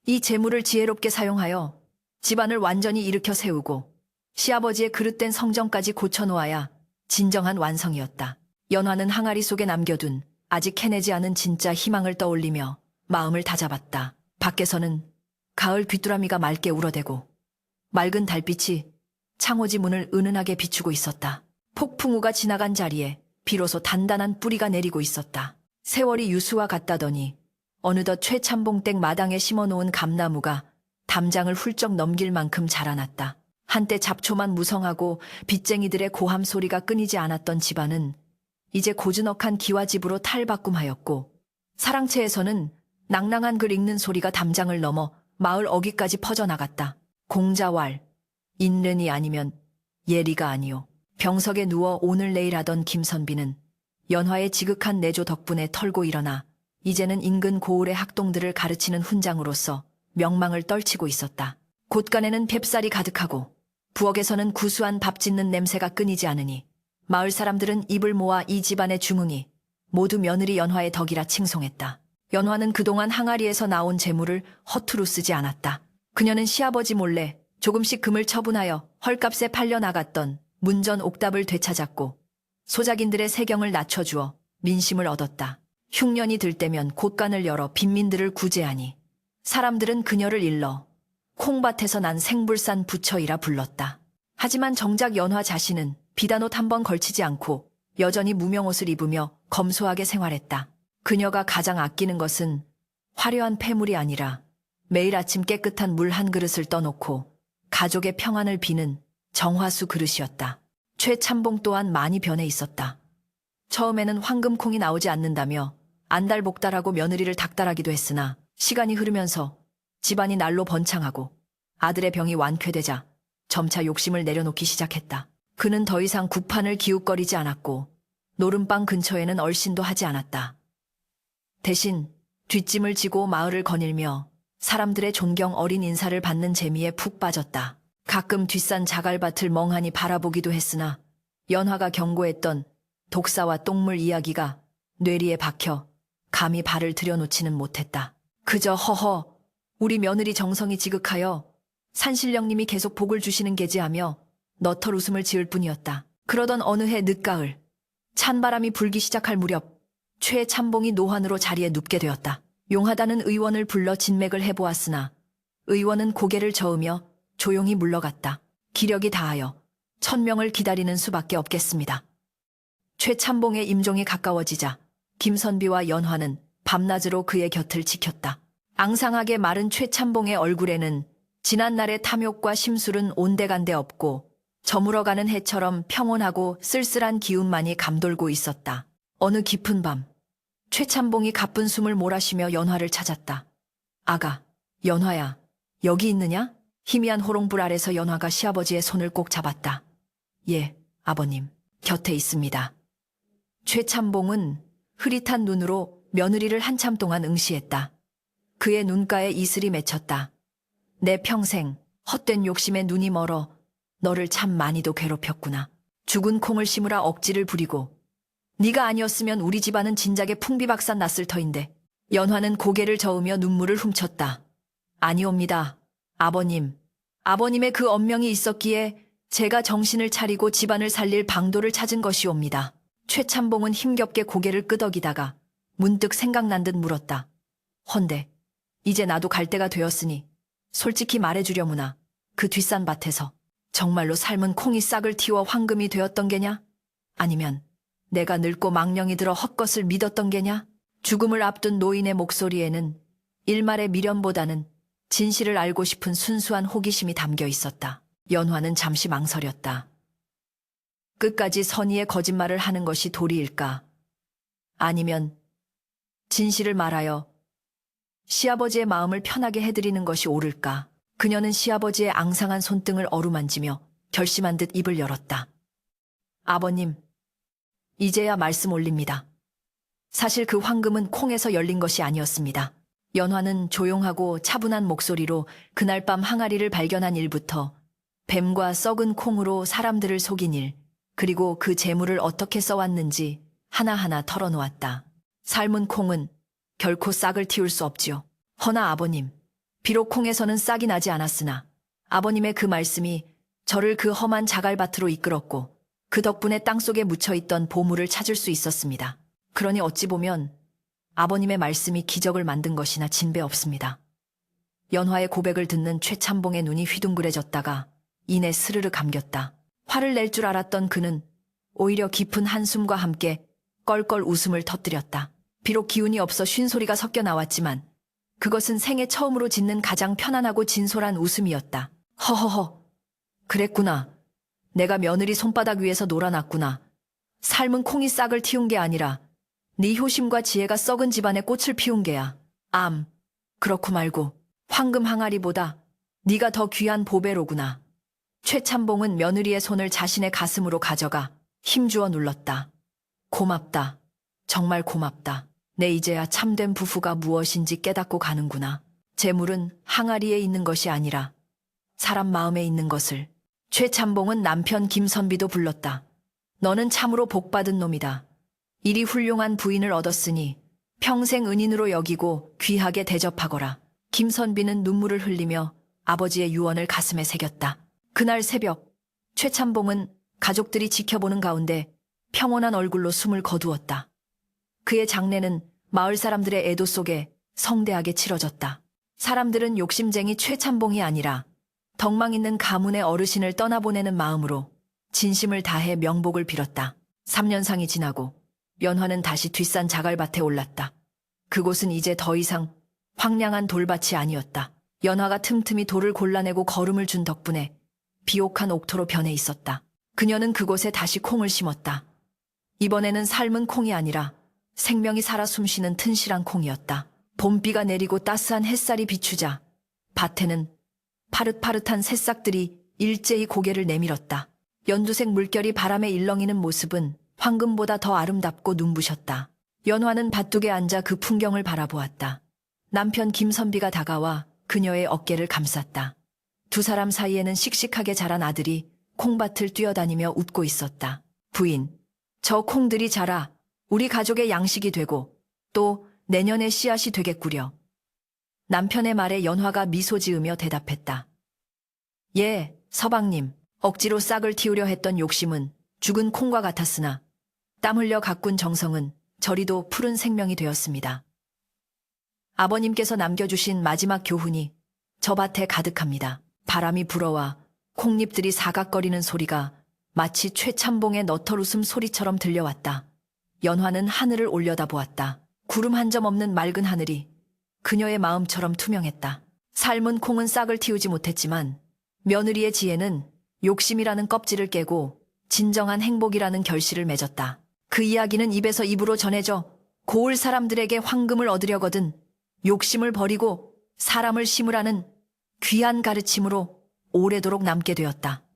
이 재물을 지혜롭게 사용하여 집안을 완전히 일으켜 세우고 시아버지의 그릇된 성정까지 고쳐놓아야 진정한 완성이었다. 연화는 항아리 속에 남겨둔 아직 캐내지 않은 진짜 희망을 떠올리며 마음을 다잡았다. 밖에서는 가을 귀뚜라미가 맑게 울어대고 맑은 달빛이 창호지 문을 은은하게 비추고 있었다. 폭풍우가 지나간 자리에 비로소 단단한 뿌리가 내리고 있었다. 세월이 유수와 같다더니 어느덧 최참봉댁 마당에 심어놓은 감나무가 담장을 훌쩍 넘길 만큼 자라났다. 한때 잡초만 무성하고 빚쟁이들의 고함 소리가 끊이지 않았던 집안은 이제 고즈넉한 기와집으로 탈바꿈하였고 사랑채에서는 낭낭한 글 읽는 소리가 담장을 넘어 마을 어귀까지 퍼져나갔다. 공자왈, 인른이 아니면 예리가 아니오. 병석에 누워 오늘 내일 하던 김선비는 연화의 지극한 내조 덕분에 털고 일어나 이제는 인근 고을의 학동들을 가르치는 훈장으로서 명망을 떨치고 있었다. 곳간에는 뱁살이 가득하고 부엌에서는 구수한 밥 짓는 냄새가 끊이지 않으니 마을 사람들은 입을 모아 이 집안의 중흥이 모두 며느리 연화의 덕이라 칭송했다. 연화는 그동안 항아리에서 나온 재물을 허투루 쓰지 않았다. 그녀는 시아버지 몰래 조금씩 금을 처분하여 헐값에 팔려나갔던 문전 옥답을 되찾았고 소작인들의 세경을 낮춰주어 민심을 얻었다. 흉년이 들 때면 곳간을 열어 빈민들을 구제하니 사람들은 그녀를 일러 콩밭에서 난 생불산 부처이라 불렀다. 하지만 정작 연화 자신은 비단옷 한 번 걸치지 않고 여전히 무명옷을 입으며 검소하게 생활했다. 그녀가 가장 아끼는 것은 화려한 폐물이 아니라 매일 아침 깨끗한 물 한 그릇을 떠놓고 가족의 평안을 비는 정화수 그릇이었다. 최참봉 또한 많이 변해 있었다. 처음에는 황금콩이 나오지 않는다며 안달복달하고 며느리를 닥달하기도 했으나 시간이 흐르면서 집안이 날로 번창하고 아들의 병이 완쾌되자 점차 욕심을 내려놓기 시작했다. 그는 더 이상 국판을 기웃거리지 않았고 노름방 근처에는 얼씬도 하지 않았다. 대신 뒷짐을 지고 마을을 거닐며 사람들의 존경 어린 인사를 받는 재미에 푹 빠졌다. 가끔 뒷산 자갈밭을 멍하니 바라보기도 했으나 연화가 경고했던 독사와 똥물 이야기가 뇌리에 박혀 감히 발을 들여놓지는 못했다. 그저 허허 우리 며느리 정성이 지극하여 산신령님이 계속 복을 주시는 게지하며 너털 웃음을 지을 뿐이었다. 그러던 어느 해 늦가을 찬바람이 불기 시작할 무렵 최참봉이 노환으로 자리에 눕게 되었다. 용하다는 의원을 불러 진맥을 해보았으나 의원은 고개를 저으며 조용히 물러갔다. 기력이 다하여 천명을 기다리는 수밖에 없겠습니다. 최참봉의 임종이 가까워지자 김선비와 연화는 밤낮으로 그의 곁을 지켰다. 앙상하게 마른 최참봉의 얼굴에는 지난날의 탐욕과 심술은 온데간데 없고 저물어가는 해처럼 평온하고 쓸쓸한 기운만이 감돌고 있었다. 어느 깊은 밤 최참봉이 가쁜 숨을 몰아쉬며 연화를 찾았다. 아가, 연화야, 여기 있느냐? 희미한 호롱불 아래서 연화가 시아버지의 손을 꼭 잡았다. 예, 아버님, 곁에 있습니다. 최참봉은 흐릿한 눈으로 며느리를 한참 동안 응시했다. 그의 눈가에 이슬이 맺혔다. 내 평생 헛된 욕심에 눈이 멀어 너를 참 많이도 괴롭혔구나. 죽은 콩을 심으라 억지를 부리고 네가 아니었으면 우리 집안은 진작에 풍비박산 났을 터인데. 연화는 고개를 저으며 눈물을 훔쳤다. 아니옵니다. 아버님. 아버님의 그 언명이 있었기에 제가 정신을 차리고 집안을 살릴 방도를 찾은 것이옵니다. 최참봉은 힘겹게 고개를 끄덕이다가 문득 생각난 듯 물었다. 헌데 이제 나도 갈 때가 되었으니 솔직히 말해주려무나 그 뒷산 밭에서 정말로 삶은 콩이 싹을 틔워 황금이 되었던 게냐? 아니면 내가 늙고 망령이 들어 헛것을 믿었던 게냐? 죽음을 앞둔 노인의 목소리에는 일말의 미련보다는 진실을 알고 싶은 순수한 호기심이 담겨 있었다. 연화는 잠시 망설였다. 끝까지 선의의 거짓말을 하는 것이 도리일까? 아니면 진실을 말하여 시아버지의 마음을 편하게 해드리는 것이 옳을까? 그녀는 시아버지의 앙상한 손등을 어루만지며 결심한 듯 입을 열었다. 아버님, 이제야 말씀 올립니다. 사실 그 황금은 콩에서 열린 것이 아니었습니다. 연화는 조용하고 차분한 목소리로 그날 밤 항아리를 발견한 일부터 뱀과 썩은 콩으로 사람들을 속인 일, 그리고 그 재물을 어떻게 써왔는지 하나하나 털어놓았다. 삶은 콩은 결코 싹을 틔울 수 없지요. 허나 아버님, 비록 콩에서는 싹이 나지 않았으나 아버님의 그 말씀이 저를 그 험한 자갈밭으로 이끌었고 그 덕분에 땅속에 묻혀있던 보물을 찾을 수 있었습니다. 그러니 어찌 보면 아버님의 말씀이 기적을 만든 것이나 진배 없습니다. 연화의 고백을 듣는 최참봉의 눈이 휘둥그레졌다가 이내 스르르 감겼다. 화를 낼 줄 알았던 그는 오히려 깊은 한숨과 함께 껄껄 웃음을 터뜨렸다. 비록 기운이 없어 쉰소리가 섞여 나왔지만 그것은 생애 처음으로 짓는 가장 편안하고 진솔한 웃음이었다. 허허허, 그랬구나. 내가 며느리 손바닥 위에서 놀아놨구나. 삶은 콩이 싹을 틔운 게 아니라 네 효심과 지혜가 썩은 집안에 꽃을 피운 게야. 그렇고 말고 황금 항아리보다 네가 더 귀한 보배로구나. 최참봉은 며느리의 손을 자신의 가슴으로 가져가 힘주어 눌렀다. 고맙다. 정말 고맙다. 내 이제야 참된 부부가 무엇인지 깨닫고 가는구나. 재물은 항아리에 있는 것이 아니라 사람 마음에 있는 것을. 최참봉은 남편 김선비도 불렀다. 너는 참으로 복받은 놈이다. 이리 훌륭한 부인을 얻었으니 평생 은인으로 여기고 귀하게 대접하거라. 김선비는 눈물을 흘리며 아버지의 유언을 가슴에 새겼다. 그날 새벽, 최참봉은 가족들이 지켜보는 가운데 평온한 얼굴로 숨을 거두었다. 그의 장례는 마을 사람들의 애도 속에 성대하게 치러졌다. 사람들은 욕심쟁이 최참봉이 아니라 덕망 있는 가문의 어르신을 떠나보내는 마음으로 진심을 다해 명복을 빌었다. 3년상이 지나고 연화는 다시 뒷산 자갈밭에 올랐다. 그곳은 이제 더 이상 황량한 돌밭이 아니었다. 연화가 틈틈이 돌을 골라내고 거름을 준 덕분에 비옥한 옥토로 변해 있었다. 그녀는 그곳에 다시 콩을 심었다. 이번에는 삶은 콩이 아니라 생명이 살아 숨쉬는 튼실한 콩이었다. 봄비가 내리고 따스한 햇살이 비추자 밭에는 파릇파릇한 새싹들이 일제히 고개를 내밀었다. 연두색 물결이 바람에 일렁이는 모습은 황금보다 더 아름답고 눈부셨다. 연화는 밭둑에 앉아 그 풍경을 바라보았다. 남편 김선비가 다가와 그녀의 어깨를 감쌌다. 두 사람 사이에는 씩씩하게 자란 아들이 콩밭을 뛰어다니며 웃고 있었다. 부인, 저 콩들이 자라 우리 가족의 양식이 되고 또 내년의 씨앗이 되겠구려. 남편의 말에 연화가 미소 지으며 대답했다. 예, 서방님. 억지로 싹을 틔우려 했던 욕심은 죽은 콩과 같았으나 땀 흘려 가꾼 정성은 저리도 푸른 생명이 되었습니다. 아버님께서 남겨주신 마지막 교훈이 저 밭에 가득합니다. 바람이 불어와 콩잎들이 사각거리는 소리가 마치 최참봉의 너털웃음 소리처럼 들려왔다. 연화는 하늘을 올려다보았다. 구름 한 점 없는 맑은 하늘이 그녀의 마음처럼 투명했다. 삶은 콩은 싹을 틔우지 못했지만 며느리의 지혜는 욕심이라는 껍질을 깨고 진정한 행복이라는 결실을 맺었다. 그 이야기는 입에서 입으로 전해져 고을 사람들에게 황금을 얻으려거든 욕심을 버리고 사람을 심으라는 귀한 가르침으로 오래도록 남게 되었다.